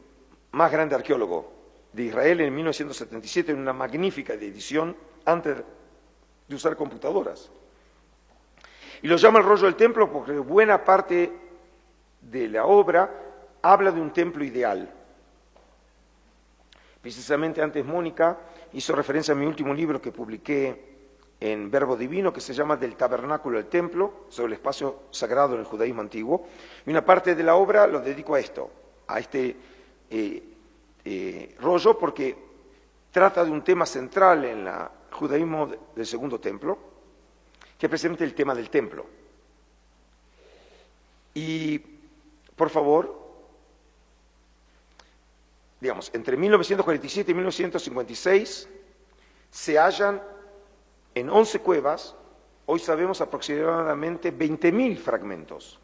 más grande arqueólogo de Israel, en 1977, en una magnífica edición, antes de usar computadoras. Y lo llama el rollo del templo porque buena parte de la obra habla de un templo ideal. Precisamente antes Mónica hizo referencia a mi último libro que publiqué en Verbo Divino, que se llama Del Tabernáculo al Templo, sobre el espacio sagrado en el judaísmo antiguo. Y una parte de la obra lo dedico a esto, a este rollo, porque trata de un tema central en el judaísmo del Segundo Templo, que es precisamente el tema del templo. Y, por favor, digamos, entre 1947 y 1956 se hallan en 11 cuevas, hoy sabemos aproximadamente 20.000 fragmentos,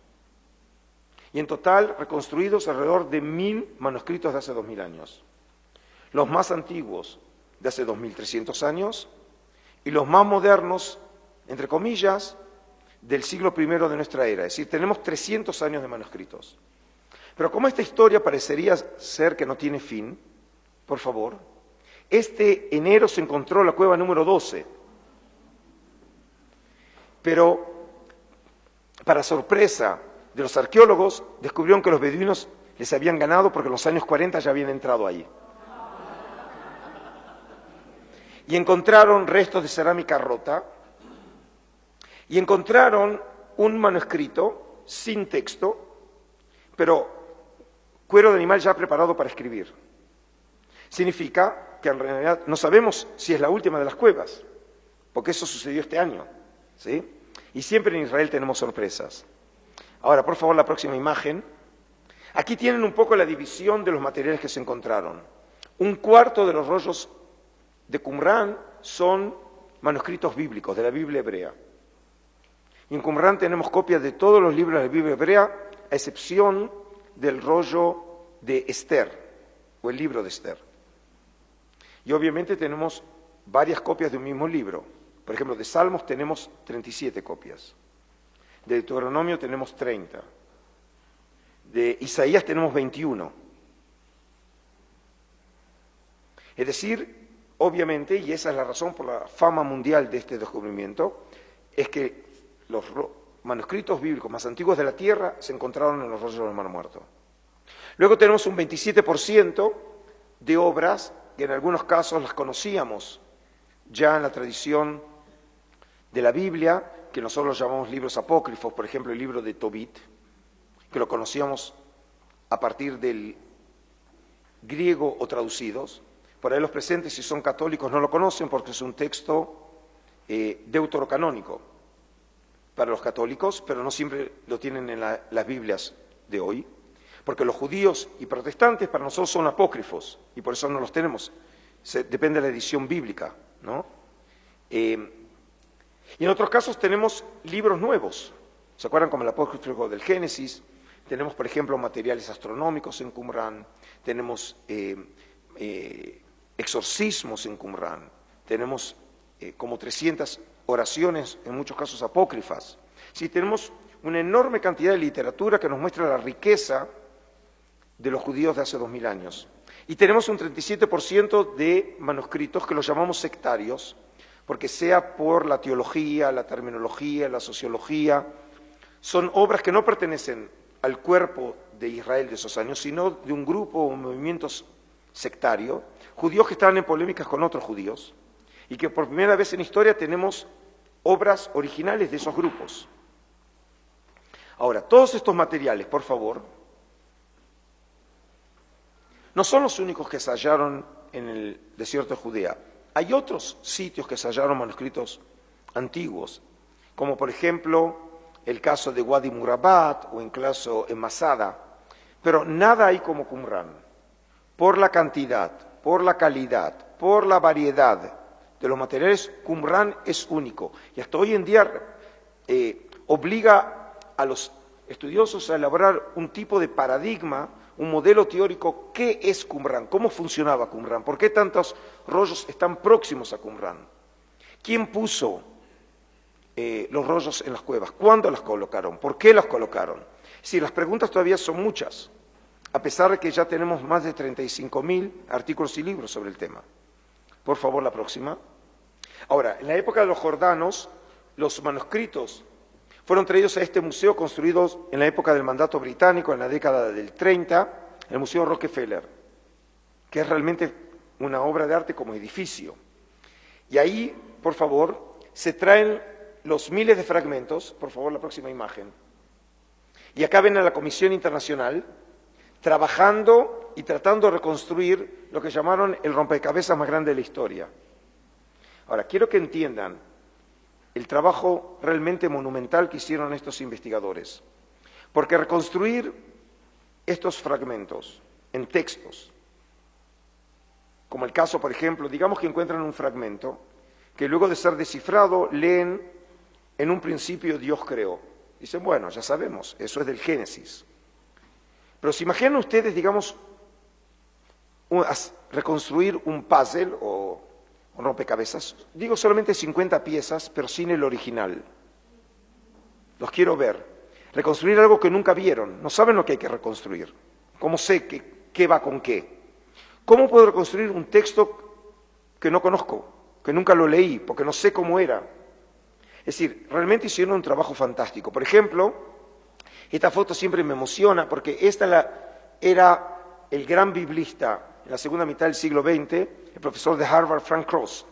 y en total reconstruidos alrededor de 1.000 manuscritos de hace 2000 años. los más antiguos de hace 2300 años y los más modernos, entre comillas, del siglo I de nuestra era. Es decir, tenemos 300 años de manuscritos. Pero como esta historia parecería ser que no tiene fin, por favor, este enero se encontró la cueva número 12. Pero, para sorpresa de los arqueólogos, descubrieron que los beduinos les habían ganado porque en los años 40 ya habían entrado ahí. Y encontraron restos de cerámica rota, y encontraron un manuscrito sin texto, pero cuero de animal ya preparado para escribir. Significa que en realidad no sabemos si es la última de las cuevas, porque eso sucedió este año, ¿sí? Y siempre en Israel tenemos sorpresas. Ahora, por favor, la próxima imagen. Aquí tienen un poco la división de los materiales que se encontraron. Un cuarto de los rollos de Qumrán son manuscritos bíblicos, de la Biblia hebrea. Y en Qumrán tenemos copias de todos los libros de la Biblia hebrea, a excepción del rollo de Esther, o el libro de Esther. Y obviamente tenemos varias copias de un mismo libro. Por ejemplo, de Salmos tenemos 37 copias. De Deuteronomio tenemos 30. De Isaías tenemos 21. Es decir, obviamente, y esa es la razón por la fama mundial de este descubrimiento, es que los manuscritos bíblicos más antiguos de la Tierra se encontraron en los rollos del Mar Muerto. Luego tenemos un 27% de obras que en algunos casos las conocíamos ya en la tradición de la Biblia, que nosotros llamamos libros apócrifos, por ejemplo el libro de Tobit, que lo conocíamos a partir del griego o traducidos. Por ahí los presentes, si son católicos, no lo conocen porque es un texto deuterocanónico para los católicos, pero no siempre lo tienen en las Biblias de hoy, porque los judíos y protestantes para nosotros son apócrifos y por eso no los tenemos. Depende de la edición bíblica, ¿no? Y en otros casos tenemos libros nuevos. ¿Se acuerdan como el apócrifo del Génesis? Tenemos, por ejemplo, materiales astronómicos en Qumrán, tenemos exorcismos en Qumrán, tenemos como 300 oraciones, en muchos casos apócrifas. Sí, tenemos una enorme cantidad de literatura que nos muestra la riqueza de los judíos de hace 2000 años. Y tenemos un 37% de manuscritos que los llamamos sectarios, porque sea por la teología, la terminología, la sociología, son obras que no pertenecen al cuerpo de Israel de esos años, sino de un grupo o movimientos sectarios, judíos que estaban en polémicas con otros judíos, y que por primera vez en historia tenemos obras originales de esos grupos. Ahora, todos estos materiales, por favor, no son los únicos que se hallaron en el desierto de Judea. Hay otros sitios que se hallaron manuscritos antiguos, como por ejemplo el caso de Wadi Murabat o el caso en Masada, pero nada hay como Qumrán, por la cantidad, por la calidad, por la variedad de los materiales. Qumrán es único y hasta hoy en día obliga a los estudiosos a elaborar un tipo de paradigma, un modelo teórico. ¿Qué es Qumrán? ¿Cómo funcionaba Qumrán? ¿Por qué tantos rollos están próximos a Qumrán? ¿Quién puso los rollos en las cuevas? ¿Cuándo las colocaron? ¿Por qué las colocaron? Sí, las preguntas todavía son muchas, a pesar de que ya tenemos más de 35.000 artículos y libros sobre el tema. Por favor, la próxima. Ahora, en la época de los jordanos, los manuscritos fueron traídos a este museo, construidos en la época del mandato británico, en la década del 30, el Museo Rockefeller, que es realmente una obra de arte como edificio. Y ahí, por favor, se traen los miles de fragmentos. Por favor, la próxima imagen. Y acá ven a la Comisión Internacional trabajando y tratando de reconstruir lo que llamaron el rompecabezas más grande de la historia. Ahora, quiero que entiendan el trabajo realmente monumental que hicieron estos investigadores, porque reconstruir estos fragmentos en textos, como el caso, por ejemplo, digamos que encuentran un fragmento que luego de ser descifrado leen: en un principio Dios creó. Dicen, bueno, ya sabemos, eso es del Génesis. Pero si imaginan ustedes, digamos, reconstruir un puzzle o rompecabezas. Digo solamente 50 piezas, pero sin el original. Los quiero ver. Reconstruir algo que nunca vieron. No saben lo que hay que reconstruir. ¿Cómo sé qué va con qué? ¿Cómo puedo reconstruir un texto que no conozco, que nunca lo leí, porque no sé cómo era? Es decir, realmente hicieron un trabajo fantástico. Por ejemplo, esta foto siempre me emociona porque era el gran biblista en la segunda mitad del siglo XX, el profesor de Harvard, Frank Cross,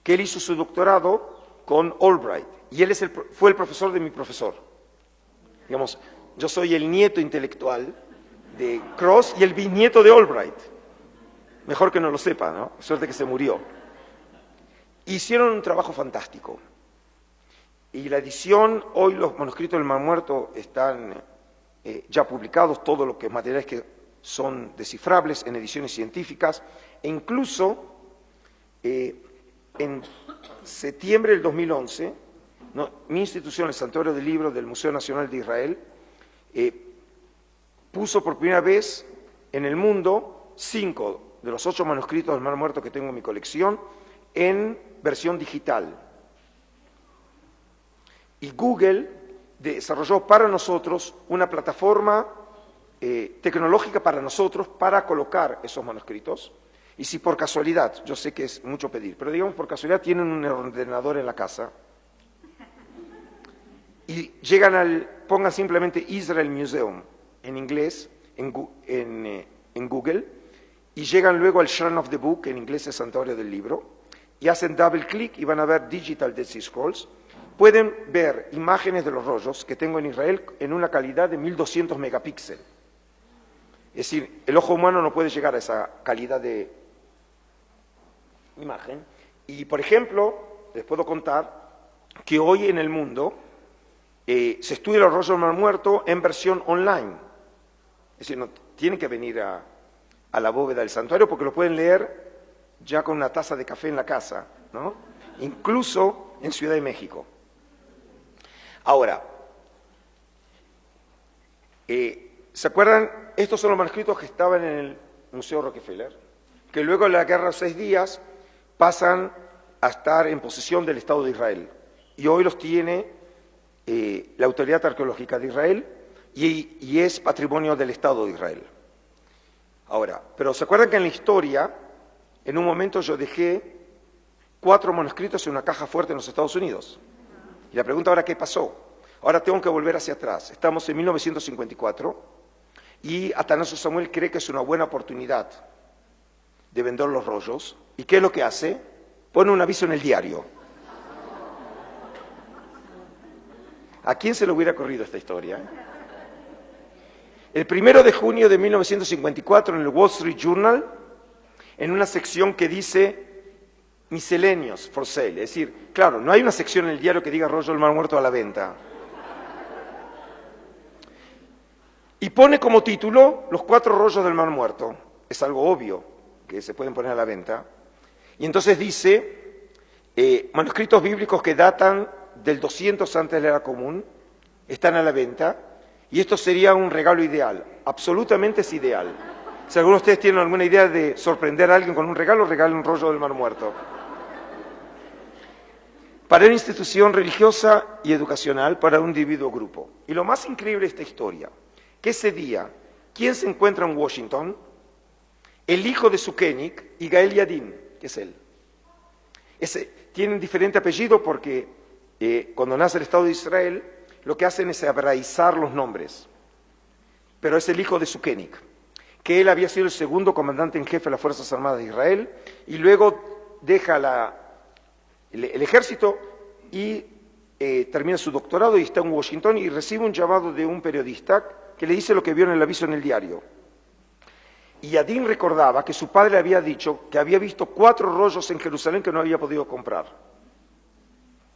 que él hizo su doctorado con Albright, y él fue el profesor de mi profesor. Digamos, yo soy el nieto intelectual de Cross y el bisnieto de Albright. Mejor que no lo sepa, ¿no? Suerte que se murió. Hicieron un trabajo fantástico. Y la edición, hoy los manuscritos del Mar Muerto están ya publicados, todos los materiales que son descifrables en ediciones científicas, e incluso en septiembre del 2011, mi institución, el Santuario del Libro del Museo Nacional de Israel, puso por primera vez en el mundo 5 de los 8 manuscritos del Mar Muerto que tengo en mi colección en versión digital. Y Google desarrolló para nosotros una plataforma tecnológica para nosotros para colocar esos manuscritos. Y si por casualidad, yo sé que es mucho pedir, pero digamos por casualidad tienen un ordenador en la casa y pongan simplemente Israel Museum en inglés en Google y llegan luego al Shrine of the Book, en inglés es Santuario del Libro, y hacen double clic y van a ver Digital Dead Sea Scrolls. Pueden ver imágenes de los rollos que tengo en Israel en una calidad de 1200 megapíxeles. Es decir, el ojo humano no puede llegar a esa calidad de imagen. Y, por ejemplo, les puedo contar que hoy en el mundo se estudia los rollos del Mar Muerto en versión online. Es decir, no tienen que venir a la bóveda del santuario porque lo pueden leer ya con una taza de café en la casa, ¿no? Incluso en Ciudad de México. Ahora, ¿se acuerdan? Estos son los manuscritos que estaban en el Museo Rockefeller, que luego de la Guerra de los 6 días pasan a estar en posesión del Estado de Israel. Y hoy los tiene la Autoridad Arqueológica de Israel y es patrimonio del Estado de Israel. Ahora, pero ¿se acuerdan que en la historia, en un momento yo dejé 4 manuscritos en una caja fuerte en los Estados Unidos? Y la pregunta ahora, ¿qué pasó? Ahora tengo que volver hacia atrás. Estamos en 1954 y Atanasio Samuel cree que es una buena oportunidad de vender los rollos. ¿Y qué es lo que hace? Pone un aviso en el diario. ¿A quién se le hubiera ocurrido esta historia? El 1 de junio de 1954 en el Wall Street Journal, en una sección que dice miscellaneous for sale, es decir, claro, no hay una sección en el diario que diga rollo del Mar Muerto a la venta. Y pone como título los 4 rollos del Mar Muerto. Es algo obvio que se pueden poner a la venta. Y entonces dice, manuscritos bíblicos que datan del 200 antes de la era común, están a la venta, y esto sería un regalo ideal. Absolutamente es ideal. Si alguno de ustedes tienen alguna idea de sorprender a alguien con un regalo, regalen un rollo del Mar Muerto. Para una institución religiosa y educacional, para un individuo o grupo. Y lo más increíble de esta historia, que ese día, ¿quién se encuentra en Washington? El hijo de Sukenik y Gael Yadin, que es él. Tienen diferente apellido porque cuando nace el Estado de Israel, lo que hacen es hebraizar los nombres. Pero es el hijo de Sukenik, que él había sido el segundo comandante en jefe de las Fuerzas Armadas de Israel, y luego deja el ejército y termina su doctorado y está en Washington y recibe un llamado de un periodista que le dice lo que vio en el aviso en el diario. Y Yadin recordaba que su padre le había dicho que había visto 4 rollos en Jerusalén que no había podido comprar.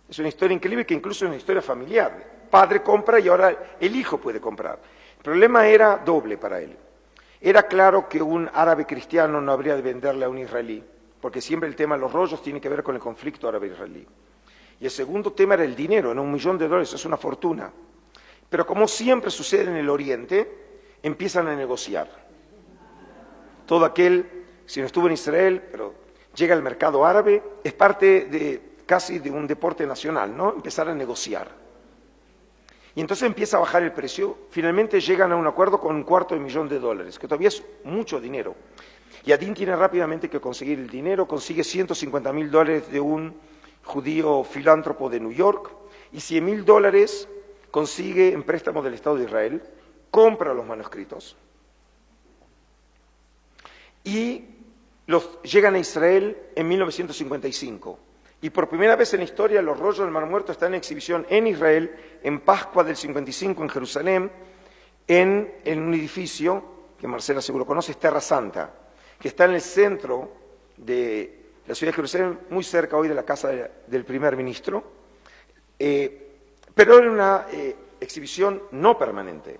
Es una historia increíble que incluso es una historia familiar. Padre compra y ahora el hijo puede comprar. El problema era doble para él. Era claro que un árabe cristiano no habría de venderle a un israelí, porque siempre el tema de los rollos tiene que ver con el conflicto árabe-israelí. Y el segundo tema era el dinero, en $1 millón, es una fortuna. Pero como siempre sucede en el Oriente, empiezan a negociar. Todo aquel, si no estuvo en Israel, pero llega al mercado árabe, es parte de casi de un deporte nacional, ¿no? Empezar a negociar. Y entonces empieza a bajar el precio, finalmente llegan a un acuerdo con $250,000, que todavía es mucho dinero. Y Adin tiene rápidamente que conseguir el dinero, consigue $150,000 de un judío filántropo de New York y $100,000 consigue en préstamo del Estado de Israel, compra los manuscritos y llegan a Israel en 1955. Y por primera vez en la historia los rollos del Mar Muerto están en exhibición en Israel en Pascua del 55 en Jerusalén, en un edificio que Marcela seguro conoce, es Terra Santa, que está en el centro de la ciudad de Jerusalén, muy cerca hoy de la casa del primer ministro, pero en una exhibición no permanente.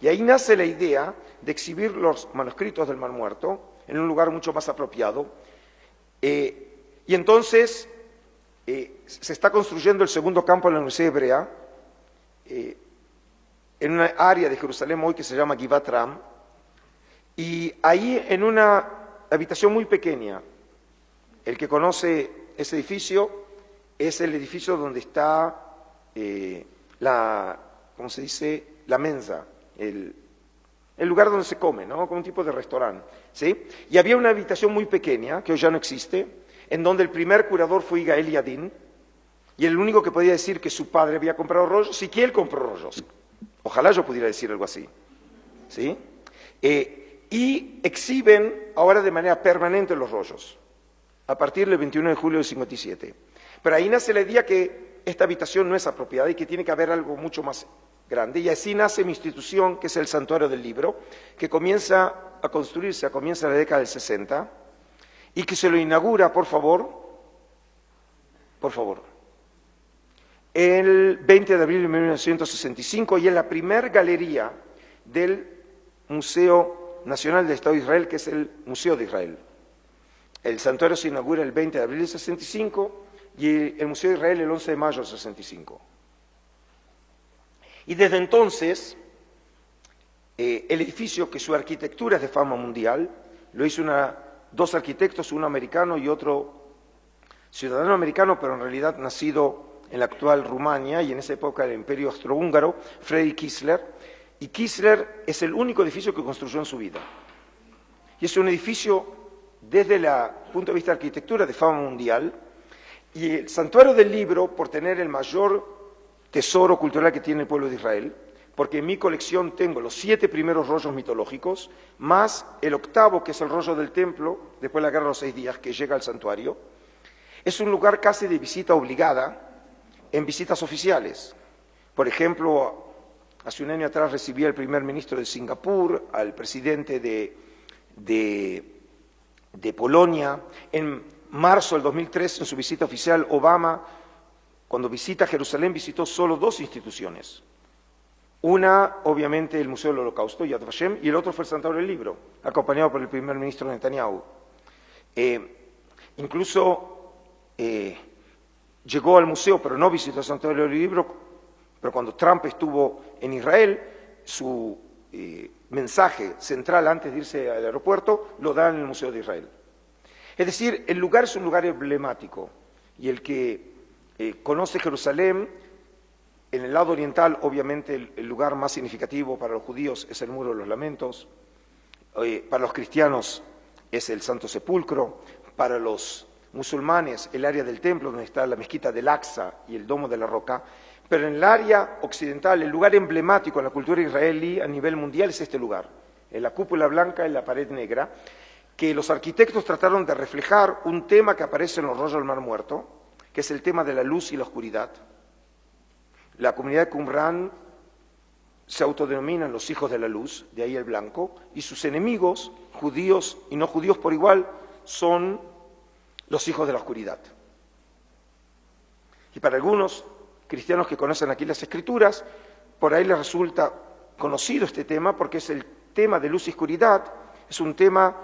Y ahí nace la idea de exhibir los manuscritos del Mar Muerto en un lugar mucho más apropiado. Y entonces se está construyendo el segundo campo en la Universidad Hebrea, en una área de Jerusalén hoy que se llama Givat Ram, y ahí en una habitación muy pequeña, el que conoce ese edificio es el edificio donde está ¿cómo se dice? La mensa, el lugar donde se come, ¿no? Como un tipo de restaurante, ¿sí? Y había una habitación muy pequeña, que hoy ya no existe, en donde el primer curador fue Igael Yadin, y el único que podía decir que su padre había comprado rollos y que él compró rollos. Ojalá yo pudiera decir algo así, ¿sí? Y exhiben ahora de manera permanente los rollos, a partir del 21 de julio del 57. Pero ahí nace la idea que esta habitación no es apropiada y que tiene que haber algo mucho más grande. Y así nace mi institución, que es el Santuario del Libro, que comienza a construirse a comienzos de la década del 60 y que se lo inaugura, por favor, el 20 de abril de 1965 y en la primer galería del Museo Nacional del Estado de Israel, que es el Museo de Israel. El santuario se inaugura el 20 de abril del 65 y el Museo de Israel el 11 de mayo del 65. Y desde entonces, el edificio, que su arquitectura es de fama mundial, lo hizo dos arquitectos, uno americano y otro ciudadano americano, pero en realidad nacido en la actual Rumania y en esa época del Imperio Austrohúngaro, Freddy Kissler. Y Kissler es el único edificio que construyó en su vida. Y es un edificio, desde el punto de vista de arquitectura, de fama mundial. Y el Santuario del Libro, por tener el mayor tesoro cultural que tiene el pueblo de Israel, porque en mi colección tengo los 7 primeros rollos mitológicos, más el 8º, que es el rollo del templo, después de la Guerra de los 6 días, que llega al santuario. Es un lugar casi de visita obligada en visitas oficiales. Por ejemplo, hace un año atrás recibí al primer ministro de Singapur, al presidente de Polonia. En marzo del 2003, en su visita oficial, Obama, cuando visita Jerusalén, visitó solo 2 instituciones. Una, obviamente, el Museo del Holocausto, Yad Vashem, y el otro fue el Santuario del Libro, acompañado por el primer ministro Netanyahu. Incluso llegó al museo, pero no visitó el Santuario del Libro, pero cuando Trump estuvo en Israel, su mensaje central antes de irse al aeropuerto lo da en el Museo de Israel. Es decir, el lugar es un lugar emblemático, y el que conoce Jerusalén, en el lado oriental, obviamente, el lugar más significativo para los judíos es el Muro de los Lamentos, para los cristianos es el Santo Sepulcro, para los musulmanes el área del templo donde está la mezquita del Aqsa y el Domo de la Roca, pero en el área occidental, el lugar emblemático en la cultura israelí a nivel mundial es este lugar, en la cúpula blanca y la pared negra, que los arquitectos trataron de reflejar un tema que aparece en los rollos del Mar Muerto, que es el tema de la luz y la oscuridad. La comunidad de Qumran se autodenominan los hijos de la luz, de ahí el blanco, y sus enemigos, judíos y no judíos por igual, son los hijos de la oscuridad. Y para algunos cristianos que conocen aquí las Escrituras, por ahí les resulta conocido este tema, porque es el tema de luz y oscuridad, es un tema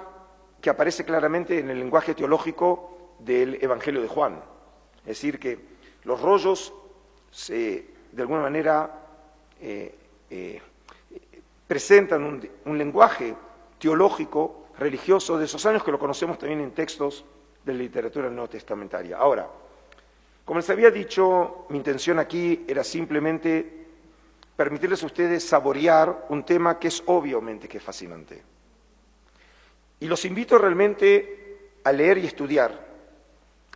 que aparece claramente en el lenguaje teológico del Evangelio de Juan. Es decir, que los rollos de alguna manera presentan un lenguaje teológico religioso de esos años que lo conocemos también en textos de la literatura neotestamentaria. Ahora, como les había dicho, mi intención aquí era simplemente permitirles a ustedes saborear un tema que es obviamente que es fascinante. Y los invito realmente a leer y estudiar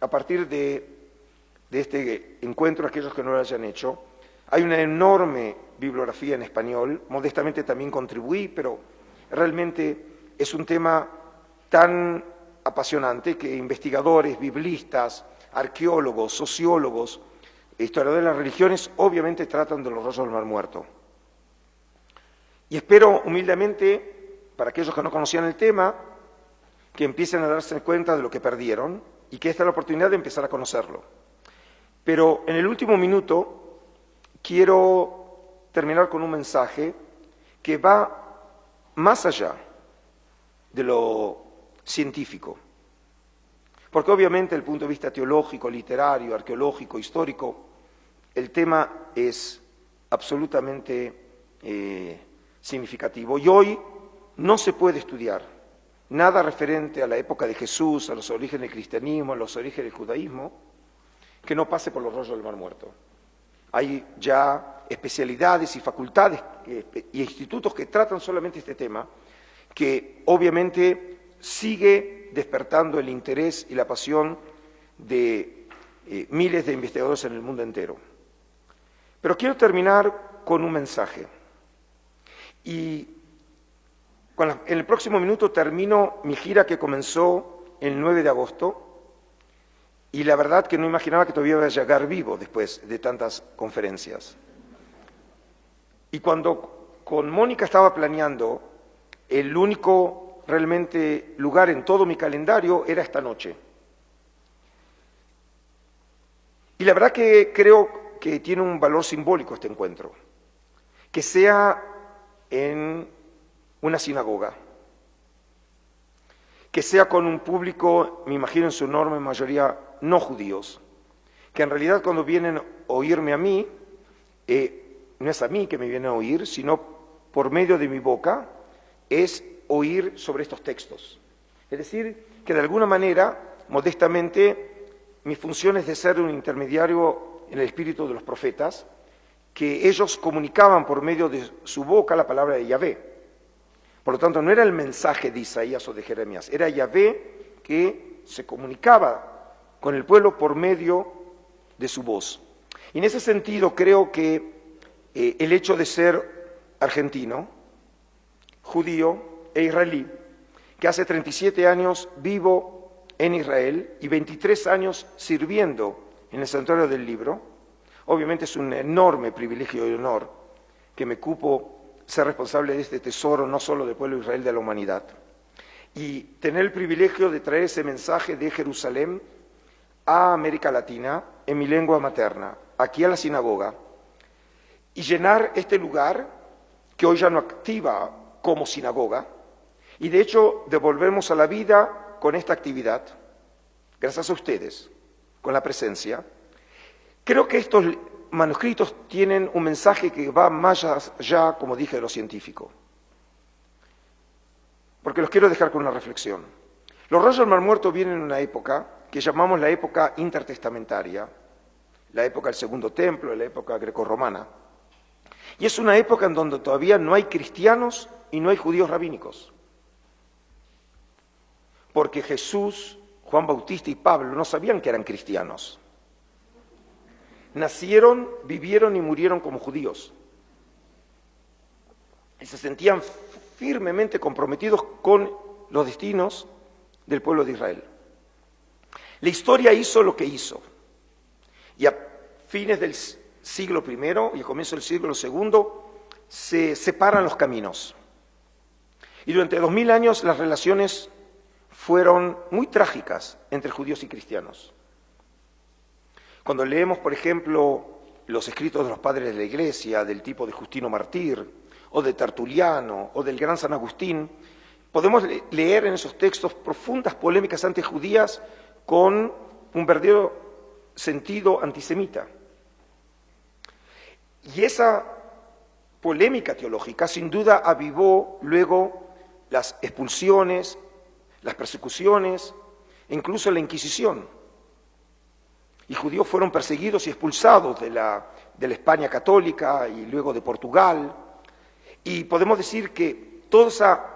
a partir de este encuentro, aquellos que no lo hayan hecho. Hay una enorme bibliografía en español, modestamente también contribuí, pero realmente es un tema tan apasionante que investigadores, biblistas, arqueólogos, sociólogos, historiadores de las religiones, obviamente tratan de los rollos del Mar Muerto. Y espero humildemente, para aquellos que no conocían el tema, que empiecen a darse cuenta de lo que perdieron y que esta es la oportunidad de empezar a conocerlo. Pero en el último minuto quiero terminar con un mensaje que va más allá de lo científico. Porque obviamente desde el punto de vista teológico, literario, arqueológico, histórico, el tema es absolutamente significativo. Y hoy no se puede estudiar nada referente a la época de Jesús, a los orígenes del cristianismo, a los orígenes del judaísmo, que no pase por los rollos del Mar Muerto. Hay ya especialidades y facultades y institutos que tratan solamente este tema, que obviamente sigue despertando el interés y la pasión de miles de investigadores en el mundo entero. Pero quiero terminar con un mensaje. Y en el próximo minuto termino mi gira que comenzó el 9 de agosto, y la verdad que no imaginaba que todavía iba a llegar vivo después de tantas conferencias. Y cuando con Mónica estaba planeando, el único realmente lugar en todo mi calendario era esta noche. Y la verdad que creo que tiene un valor simbólico este encuentro, que sea en una sinagoga, que sea con un público, me imagino en su enorme mayoría, no judíos, que en realidad cuando vienen a oírme a mí, no es a mí que me vienen a oír, sino por medio de mi boca, es oír sobre estos textos. Es decir, que de alguna manera, modestamente, mi función es de ser un intermediario en el espíritu de los profetas, que ellos comunicaban por medio de su boca la palabra de Yahvé. Por lo tanto, no era el mensaje de Isaías o de Jeremías, era Yahvé que se comunicaba con el pueblo por medio de su voz. Y en ese sentido creo que el hecho de ser argentino, judío e israelí, que hace 37 años vivo en Israel y 23 años sirviendo en el Santuario del Libro, obviamente es un enorme privilegio y honor que me cupo ser responsable de este tesoro, no solo del pueblo de Israel, de la humanidad. Y tener el privilegio de traer ese mensaje de Jerusalén a América Latina, en mi lengua materna, aquí a la sinagoga, y llenar este lugar que hoy ya no activa como sinagoga, y de hecho devolvemos a la vida con esta actividad, gracias a ustedes, con la presencia. Creo que estos manuscritos tienen un mensaje que va más allá, como dije, de lo científico. Porque los quiero dejar con una reflexión. Los rollos del Mar Muerto vienen en una época que llamamos la época intertestamentaria, la época del Segundo Templo, la época grecorromana. Y es una época en donde todavía no hay cristianos y no hay judíos rabínicos. Porque Jesús, Juan Bautista y Pablo no sabían que eran cristianos. Nacieron, vivieron y murieron como judíos. Y se sentían firmemente comprometidos con los destinos del pueblo de Israel. La historia hizo lo que hizo. Y a fines del siglo I y a comienzo del siglo II se separan los caminos. Y durante 2000 años las relaciones fueron muy trágicas entre judíos y cristianos. Cuando leemos, por ejemplo, los escritos de los padres de la Iglesia, del tipo de Justino Mártir, o de Tertuliano, o del gran San Agustín, podemos leer en esos textos profundas polémicas antijudías con un verdadero sentido antisemita. Y esa polémica teológica sin duda avivó luego las expulsiones las persecuciones, e incluso la Inquisición. Y judíos fueron perseguidos y expulsados de la España católica y luego de Portugal. Y podemos decir que toda esa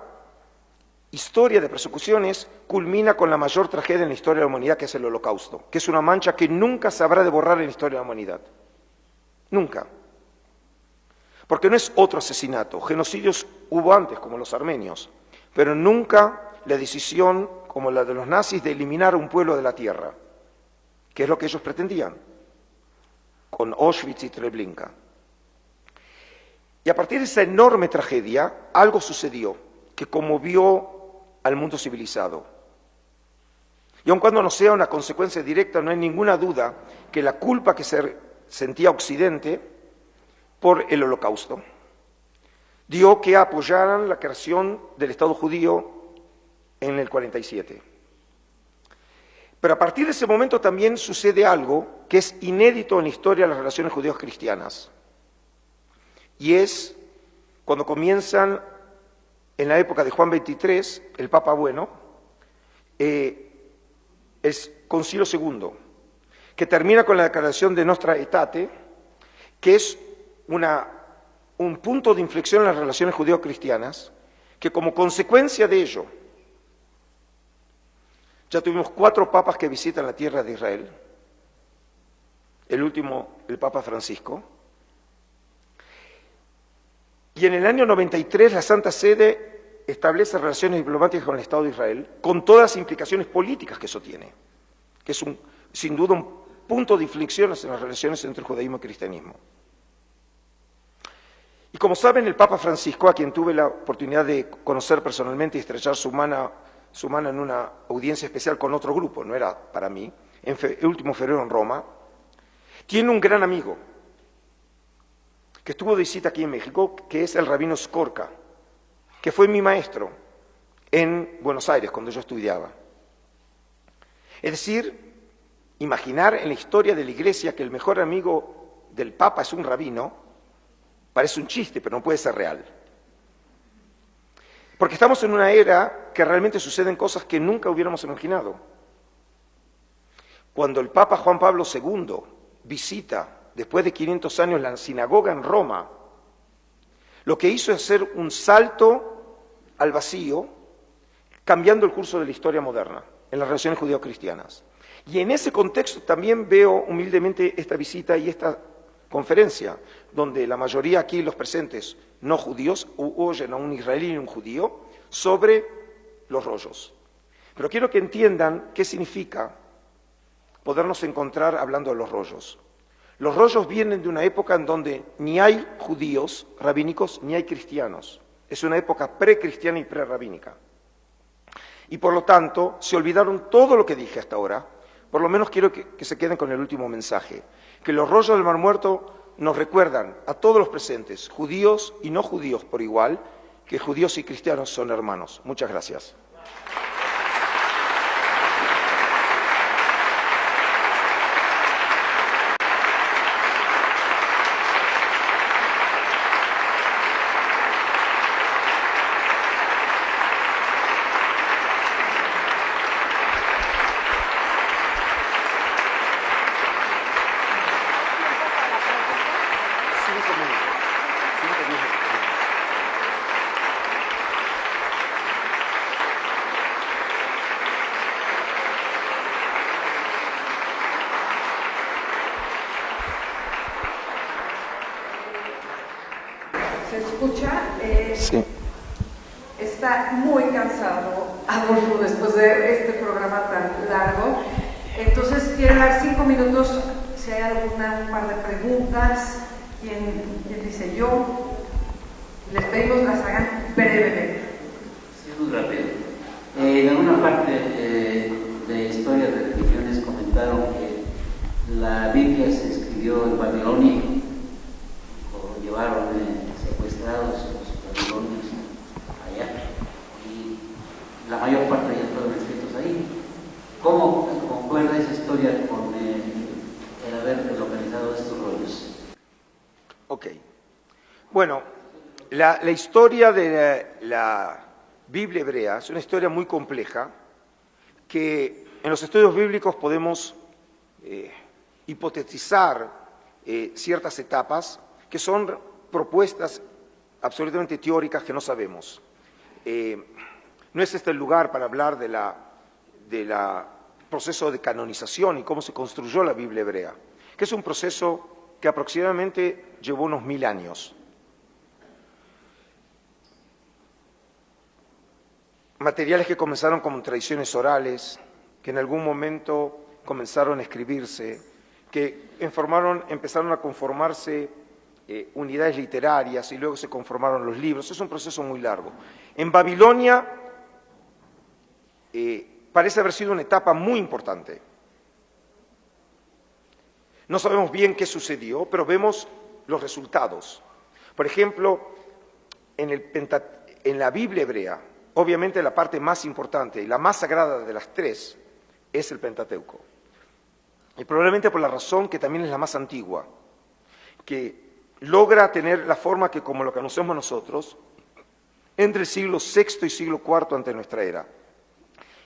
historia de persecuciones culmina con la mayor tragedia en la historia de la humanidad, que es el Holocausto, que es una mancha que nunca se habrá de borrar en la historia de la humanidad. Nunca. Porque no es otro asesinato. Genocidios hubo antes, como los armenios, pero nunca la decisión, como la de los nazis, de eliminar a un pueblo de la tierra, que es lo que ellos pretendían, con Auschwitz y Treblinka. Y a partir de esa enorme tragedia, algo sucedió que conmovió al mundo civilizado. Y aun cuando no sea una consecuencia directa, no hay ninguna duda que la culpa que se sentía Occidente por el Holocausto dio que apoyaran la creación del Estado judío en el 47. Pero a partir de ese momento también sucede algo que es inédito en la historia de las relaciones judíos-cristianas. Y es cuando comienzan, en la época de Juan XXIII, el Papa Bueno, el Concilio II, que termina con la declaración de Nostra Aetate, que es un punto de inflexión en las relaciones judío-cristianas, que como consecuencia de ello, ya tuvimos 4 papas que visitan la tierra de Israel, el último, el Papa Francisco, y en el año 93 la Santa Sede establece relaciones diplomáticas con el Estado de Israel, con todas las implicaciones políticas que eso tiene, que es sin duda un punto de inflexión en las relaciones entre el judaísmo y el cristianismo. Y como saben, el Papa Francisco, a quien tuve la oportunidad de conocer personalmente y estrechar su mano en una audiencia especial con otro grupo, no era para mí, el último febrero en Roma, tiene un gran amigo que estuvo de visita aquí en México, que es el rabino Skorka, que fue mi maestro en Buenos Aires cuando yo estudiaba. Es decir, imaginar en la historia de la Iglesia que el mejor amigo del Papa es un rabino, parece un chiste, pero no puede ser real. Porque estamos en una era que realmente suceden cosas que nunca hubiéramos imaginado. Cuando el Papa Juan Pablo II visita, después de 500 años, la sinagoga en Roma, lo que hizo es hacer un salto al vacío, cambiando el curso de la historia moderna en las relaciones judío-cristianas. Y en ese contexto también veo humildemente esta visita y esta conferencia, donde la mayoría aquí, los presentes, no judíos, oyen a un israelí y un judío sobre los rollos. Pero quiero que entiendan qué significa podernos encontrar hablando de los rollos. Los rollos vienen de una época en donde ni hay judíos rabínicos ni hay cristianos. Es una época precristiana y prerrabínica. Y por lo tanto, se olvidaron todo lo que dije hasta ahora. Por lo menos quiero que se queden con el último mensaje. Que los rollos del Mar Muerto nos recuerdan a todos los presentes, judíos y no judíos por igual, que judíos y cristianos son hermanos. Muchas gracias. ¿Se escucha? Sí. Está muy cansado Adolfo después de este programa tan largo. Entonces, quiero dar 5 minutos si hay alguna par de preguntas. ¿Quién dice yo? Les pedimos las hagan brevemente. Sí, muy rápido. En alguna parte de historia de religiones comentaron que la Biblia se escribió en Babilonia, o llevaron secuestrados los babilonios allá, y la mayor parte ya fueron escritos ahí. ¿Cómo concuerda esa historia con el haber localizado estos rollos? Ok. Bueno, la historia de la Biblia hebrea es una historia muy compleja que en los estudios bíblicos podemos hipotetizar ciertas etapas que son propuestas absolutamente teóricas que no sabemos. No es este el lugar para hablar del proceso de canonización y cómo se construyó la Biblia hebrea, que es un proceso que aproximadamente llevó unos 1000 años. Materiales que comenzaron como tradiciones orales, que en algún momento comenzaron a escribirse, que empezaron a conformarse unidades literarias y luego se conformaron los libros. Es un proceso muy largo. En Babilonia parece haber sido una etapa muy importante. No sabemos bien qué sucedió, pero vemos los resultados. Por ejemplo, en la Biblia hebrea, obviamente la parte más importante y la más sagrada de las tres es el Pentateuco. Y probablemente por la razón que también es la más antigua, que logra tener la forma que como lo conocemos nosotros, entre el siglo VI y siglo IV ante nuestra era.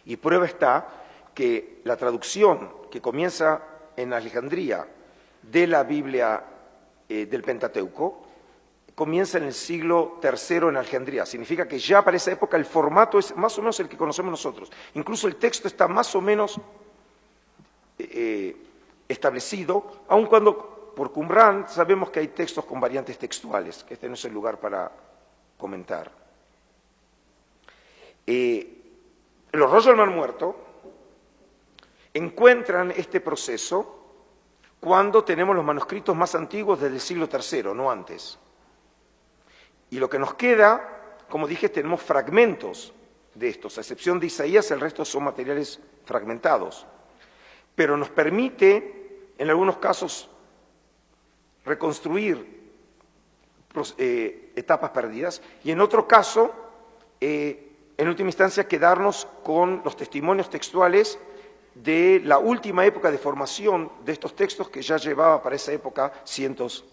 Y prueba está que la traducción que comienza en Alejandría de la Biblia del Pentateuco comienza en el siglo III en Alejandría. Significa que ya para esa época el formato es más o menos el que conocemos nosotros. Incluso el texto está más o menos establecido, aun cuando por Qumran sabemos que hay textos con variantes textuales, que este no es el lugar para comentar. Los rollos del Mar Muerto encuentran este proceso cuando tenemos los manuscritos más antiguos desde el siglo III, no antes. Y lo que nos queda, como dije, tenemos fragmentos de estos, a excepción de Isaías, el resto son materiales fragmentados. Pero nos permite, en algunos casos, reconstruir etapas perdidas y en otro caso, en última instancia, quedarnos con los testimonios textuales de la última época de formación de estos textos que ya llevaba para esa época cientos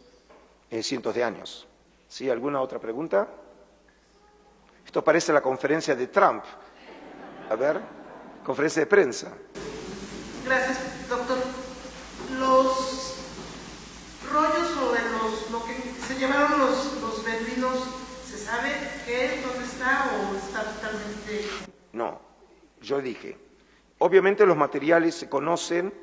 de años. ¿Sí? ¿Alguna otra pregunta? Esto parece la conferencia de Trump. A ver, conferencia de prensa. Gracias, doctor. Los rollos o lo que se llevaron los beduinos, ¿se sabe qué es, dónde está o está totalmente...? No, yo dije, obviamente los materiales se conocen,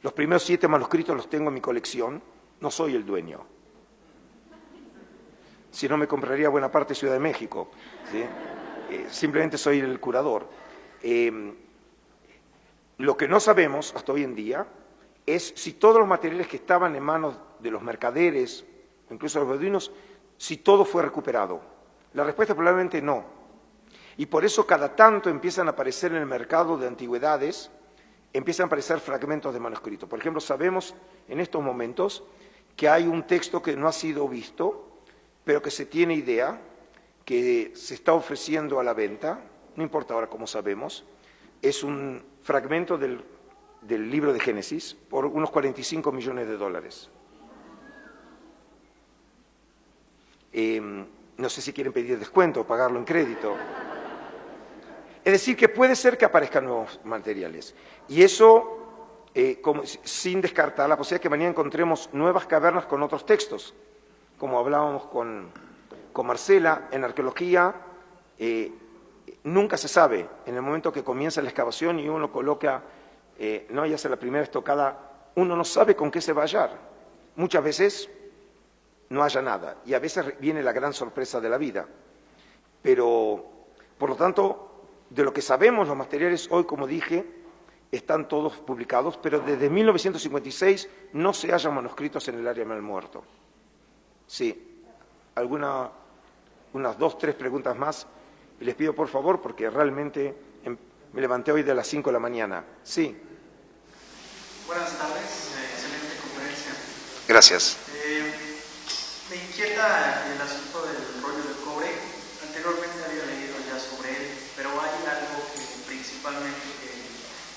los primeros 7 manuscritos los tengo en mi colección, no soy el dueño. Si no me compraría buena parte de Ciudad de México, ¿sí? Simplemente soy el curador. Lo que no sabemos hasta hoy en día es si todos los materiales que estaban en manos de los mercaderes, incluso los beduinos, si todo fue recuperado. La respuesta probablemente no. Y por eso cada tanto empiezan a aparecer en el mercado de antigüedades, empiezan a aparecer fragmentos de manuscritos. Por ejemplo, sabemos en estos momentos que hay un texto que no ha sido visto, pero que se tiene idea que se está ofreciendo a la venta, no importa ahora cómo sabemos, es un fragmento del libro de Génesis por unos $45 millones. No sé si quieren pedir descuento o pagarlo en crédito. Es decir, que puede ser que aparezcan nuevos materiales. Y eso, sin descartar la posibilidad de que mañana encontremos nuevas cavernas con otros textos. Como hablábamos con Marcela, en arqueología nunca se sabe. En el momento que comienza la excavación y uno coloca, no ya sea la primera estocada, uno no sabe con qué se va a hallar. Muchas veces no haya nada y a veces viene la gran sorpresa de la vida. Pero, por lo tanto, de lo que sabemos, los materiales hoy, como dije, están todos publicados, pero desde 1956 no se hallan manuscritos en el área del Mar Muerto. Sí, unas 2, 3 preguntas más, y les pido por favor, porque realmente me levanté hoy de las 5 de la mañana. Sí. Buenas tardes, excelente conferencia. Gracias. Me inquieta el asunto del rollo de cobre. Anteriormente había leído ya sobre él, pero hay algo que principalmente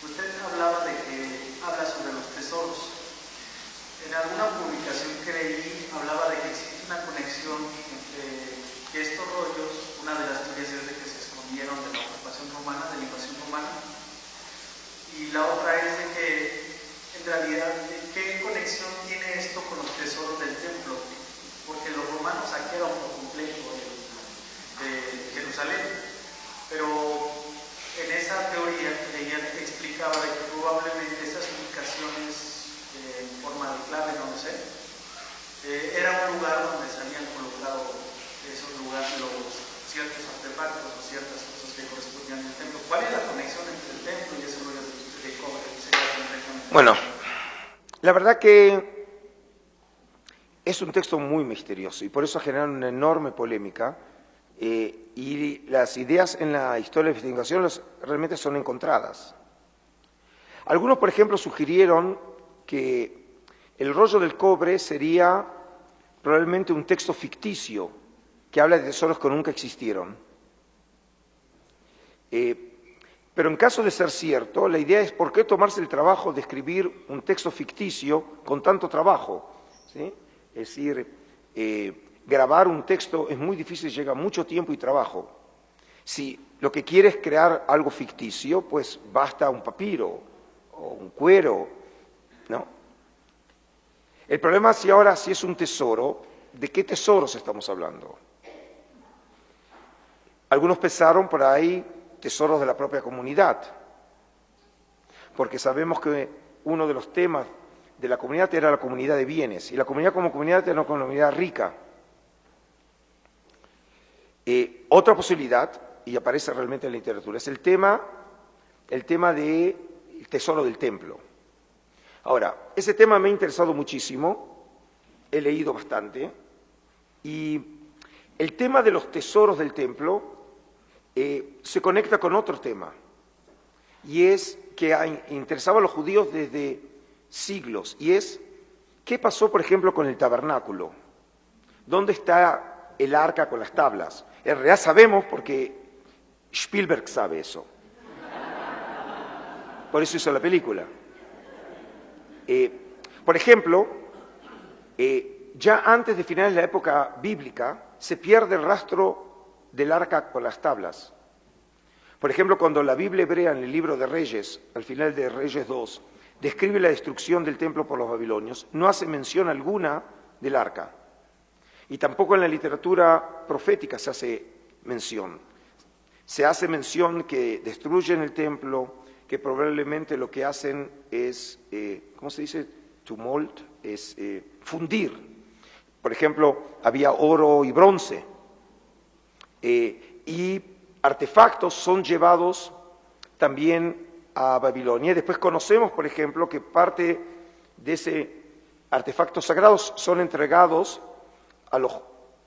usted hablaba de que habla sobre los tesoros. En alguna publicación que leí hablaba de que existe una conexión entre que estos rollos, una de las teorías es de que se escondieron de la ocupación romana, de la invasión romana, romana. Y la otra es de que, en realidad, ¿qué conexión tiene esto con los tesoros del templo? Porque los romanos saquearon por completo de Jerusalén, pero en esa teoría ella explicaba de que probablemente esas ubicaciones en forma de clave, no lo sé, era un lugar donde se habían colocado esos lugares, ciertos artefactos o ciertas cosas que correspondían al templo. ¿Cuál es la conexión entre el templo y ese rollo de cobre? Bueno, la verdad que es un texto muy misterioso y por eso ha generado una enorme polémica y las ideas en la historia de la investigación realmente son encontradas. Algunos, por ejemplo, sugirieron que el rollo del cobre sería probablemente un texto ficticio que habla de tesoros que nunca existieron. Pero en caso de ser cierto, la idea es por qué tomarse el trabajo de escribir un texto ficticio con tanto trabajo, ¿sí? Es decir, grabar un texto es muy difícil, lleva mucho tiempo y trabajo. Si lo que quiere es crear algo ficticio, pues basta un papiro o un cuero, ¿no? El problema es si es un tesoro, ¿de qué tesoros estamos hablando? Algunos pensaron por ahí tesoros de la propia comunidad, porque sabemos que uno de los temas de la comunidad era la comunidad de bienes, y la comunidad como comunidad era una comunidad rica. Otra posibilidad, y aparece realmente en la literatura, es el tema del tesoro del templo. Ahora, ese tema me ha interesado muchísimo, he leído bastante, y el tema de los tesoros del templo se conecta con otro tema, y es que interesaba a los judíos desde siglos, y es ¿qué pasó, por ejemplo, con el tabernáculo? ¿Dónde está el arca con las tablas? En realidad sabemos porque Spielberg sabe eso. Por eso hizo la película. Por ejemplo, ya antes de finales de la época bíblica, se pierde el rastro del arca con las tablas. Por ejemplo, cuando la Biblia hebrea en el libro de Reyes, al final de Reyes 2, describe la destrucción del templo por los babilonios, no hace mención alguna del arca. Y tampoco en la literatura profética se hace mención. Se hace mención que destruyen el templo, que probablemente lo que hacen es, ¿cómo se dice? Tumult, es fundir. Por ejemplo, había oro y bronce. Y artefactos son llevados también a Babilonia. Y después conocemos, por ejemplo, que parte de ese artefactos sagrados son entregados a los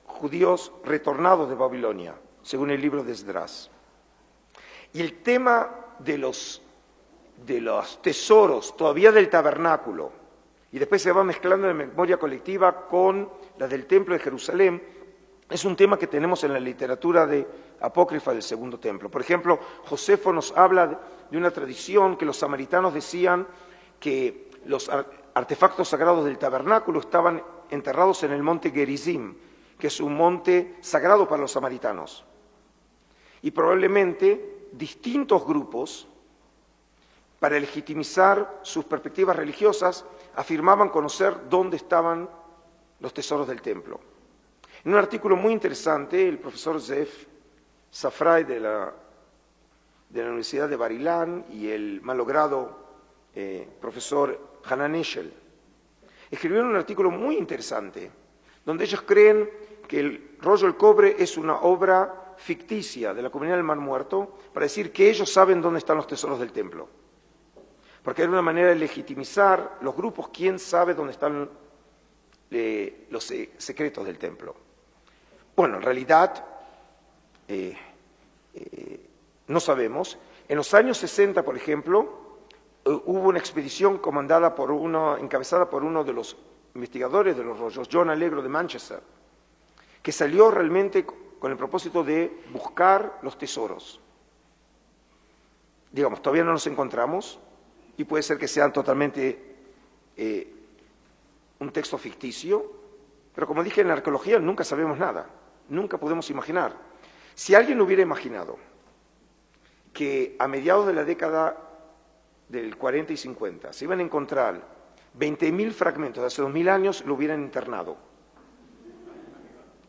judíos retornados de Babilonia, según el libro de Esdras. Y el tema de los tesoros todavía del tabernáculo, y después se va mezclando en la memoria colectiva con la del templo de Jerusalén, es un tema que tenemos en la literatura apócrifa del Segundo Templo. Por ejemplo, Josefo nos habla de una tradición que los samaritanos decían que los artefactos sagrados del tabernáculo estaban enterrados en el monte Gerizim, que es un monte sagrado para los samaritanos. Y probablemente distintos grupos, para legitimizar sus perspectivas religiosas, afirmaban conocer dónde estaban los tesoros del templo. En un artículo muy interesante, el profesor Zev Safrai de la Universidad de Bar-Ilan y el malogrado profesor Hanan Eshel escribieron un artículo muy interesante, donde ellos creen que el rollo del cobre es una obra ficticia de la comunidad del Mar Muerto para decir que ellos saben dónde están los tesoros del templo. Porque era una manera de legitimizar los grupos, quién sabe dónde están los secretos del templo. Bueno, en realidad no sabemos. En los años 60, por ejemplo, hubo una expedición encabezada por uno de los investigadores de los rollos, John Allegro de Manchester, que salió realmente con el propósito de buscar los tesoros. Digamos, todavía no los encontramos y puede ser que sean totalmente un texto ficticio, pero como dije, en la arqueología nunca sabemos nada, nunca podemos imaginar. Si alguien hubiera imaginado que a mediados de la década del 40 y 50 se iban a encontrar 20.000 fragmentos de hace 2.000 años, lo hubieran internado.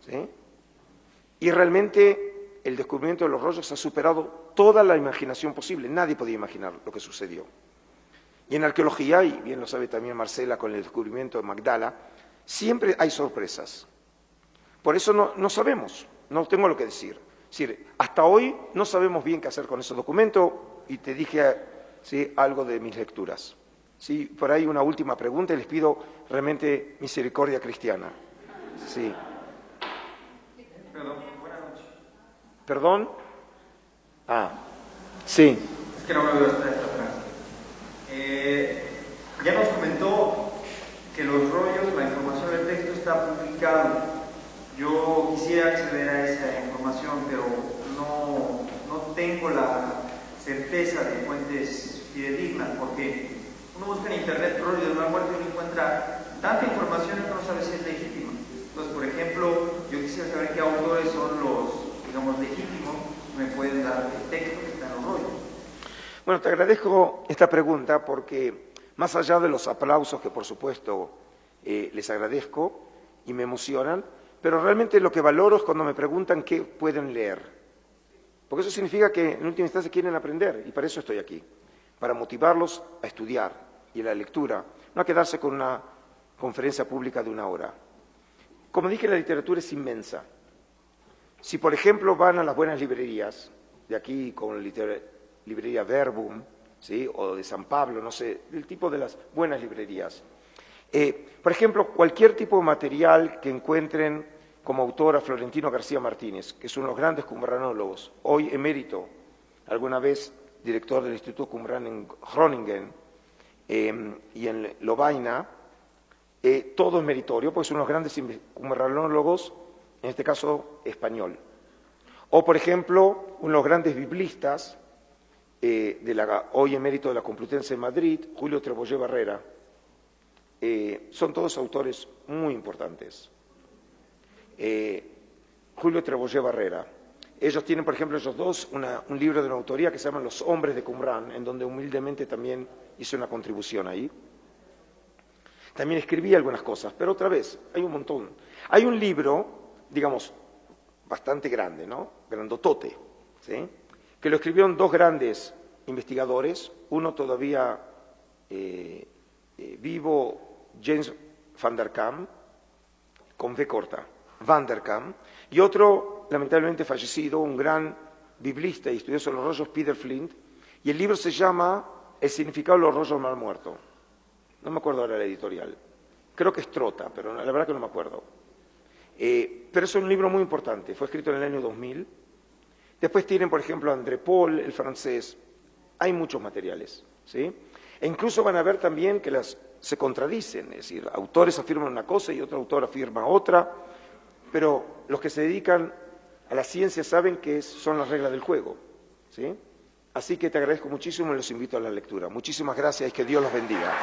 ¿Sí? Y realmente el descubrimiento de los rollos ha superado toda la imaginación posible. Nadie podía imaginar lo que sucedió. Y en arqueología, y bien lo sabe también Marcela con el descubrimiento de Magdala, siempre hay sorpresas. Por eso no sabemos, no tengo lo que decir. Es decir, hasta hoy no sabemos bien qué hacer con ese documento y te dije ¿sí? algo de mis lecturas. ¿Sí? Por ahí una última pregunta y les pido realmente misericordia cristiana. Sí. Perdón, buenas noches. ¿Perdón? Sí. Es que no me veo esta frase. Ya nos comentó que los rollos, la información del texto está publicado. Yo quisiera acceder a esa información, pero no tengo la certeza de fuentes fidedignas, porque uno busca en internet rollo del Mar Muerto y uno encuentra tanta información que no sabe si es legítima. Entonces, por ejemplo, yo quisiera saber qué autores son los, digamos, legítimos, me pueden dar el texto que está en los rollos. Bueno, te agradezco esta pregunta porque más allá de los aplausos que por supuesto les agradezco y me emocionan, pero realmente lo que valoro es cuando me preguntan qué pueden leer. Porque eso significa que en última instancia quieren aprender y para eso estoy aquí, para motivarlos a estudiar y a la lectura, no a quedarse con una conferencia pública de 1 hora. Como dije, la literatura es inmensa. Si, por ejemplo, van a las buenas librerías, de aquí con la librería Verbum, ¿sí? o de San Pablo, no sé, el tipo de las buenas librerías. Por ejemplo, cualquier tipo de material que encuentren como autor a Florentino García Martínez, que es uno de los grandes qumranólogos, hoy emérito, alguna vez director del Instituto Qumran en Groningen y en Lovaina, todo es meritorio, porque es uno de los grandes qumranólogos, en este caso español. O, por ejemplo, uno de los grandes biblistas, hoy emérito de la Complutense de Madrid, Julio Trebollé Barrera. Son todos autores muy importantes. Julio Trebollé Barrera. Ellos tienen, por ejemplo, ellos dos, un libro de una autoría que se llama Los hombres de Qumran, en donde humildemente también hice una contribución ahí. También escribí algunas cosas, pero otra vez, hay un montón. Hay un libro, digamos, bastante grande, ¿no? Grandotote, ¿sí? Que lo escribieron 2 grandes investigadores, uno todavía vivo, James Van der Kam, con V corta, Van der Kam, y otro, lamentablemente fallecido, un gran biblista y estudioso de los rollos, Peter Flint, y el libro se llama El significado de los rollos del Mar Muerto. No me acuerdo ahora la editorial. Creo que es Trota, pero la verdad que no me acuerdo. Pero es un libro muy importante, fue escrito en el año 2000. Después tienen, por ejemplo, André Paul, el francés. Hay muchos materiales, ¿sí? E incluso van a ver también que se contradicen, es decir, autores afirman una cosa y otro autor afirma otra, pero los que se dedican a la ciencia saben que son las reglas del juego, ¿sí? Así que te agradezco muchísimo y los invito a la lectura. Muchísimas gracias y que Dios los bendiga.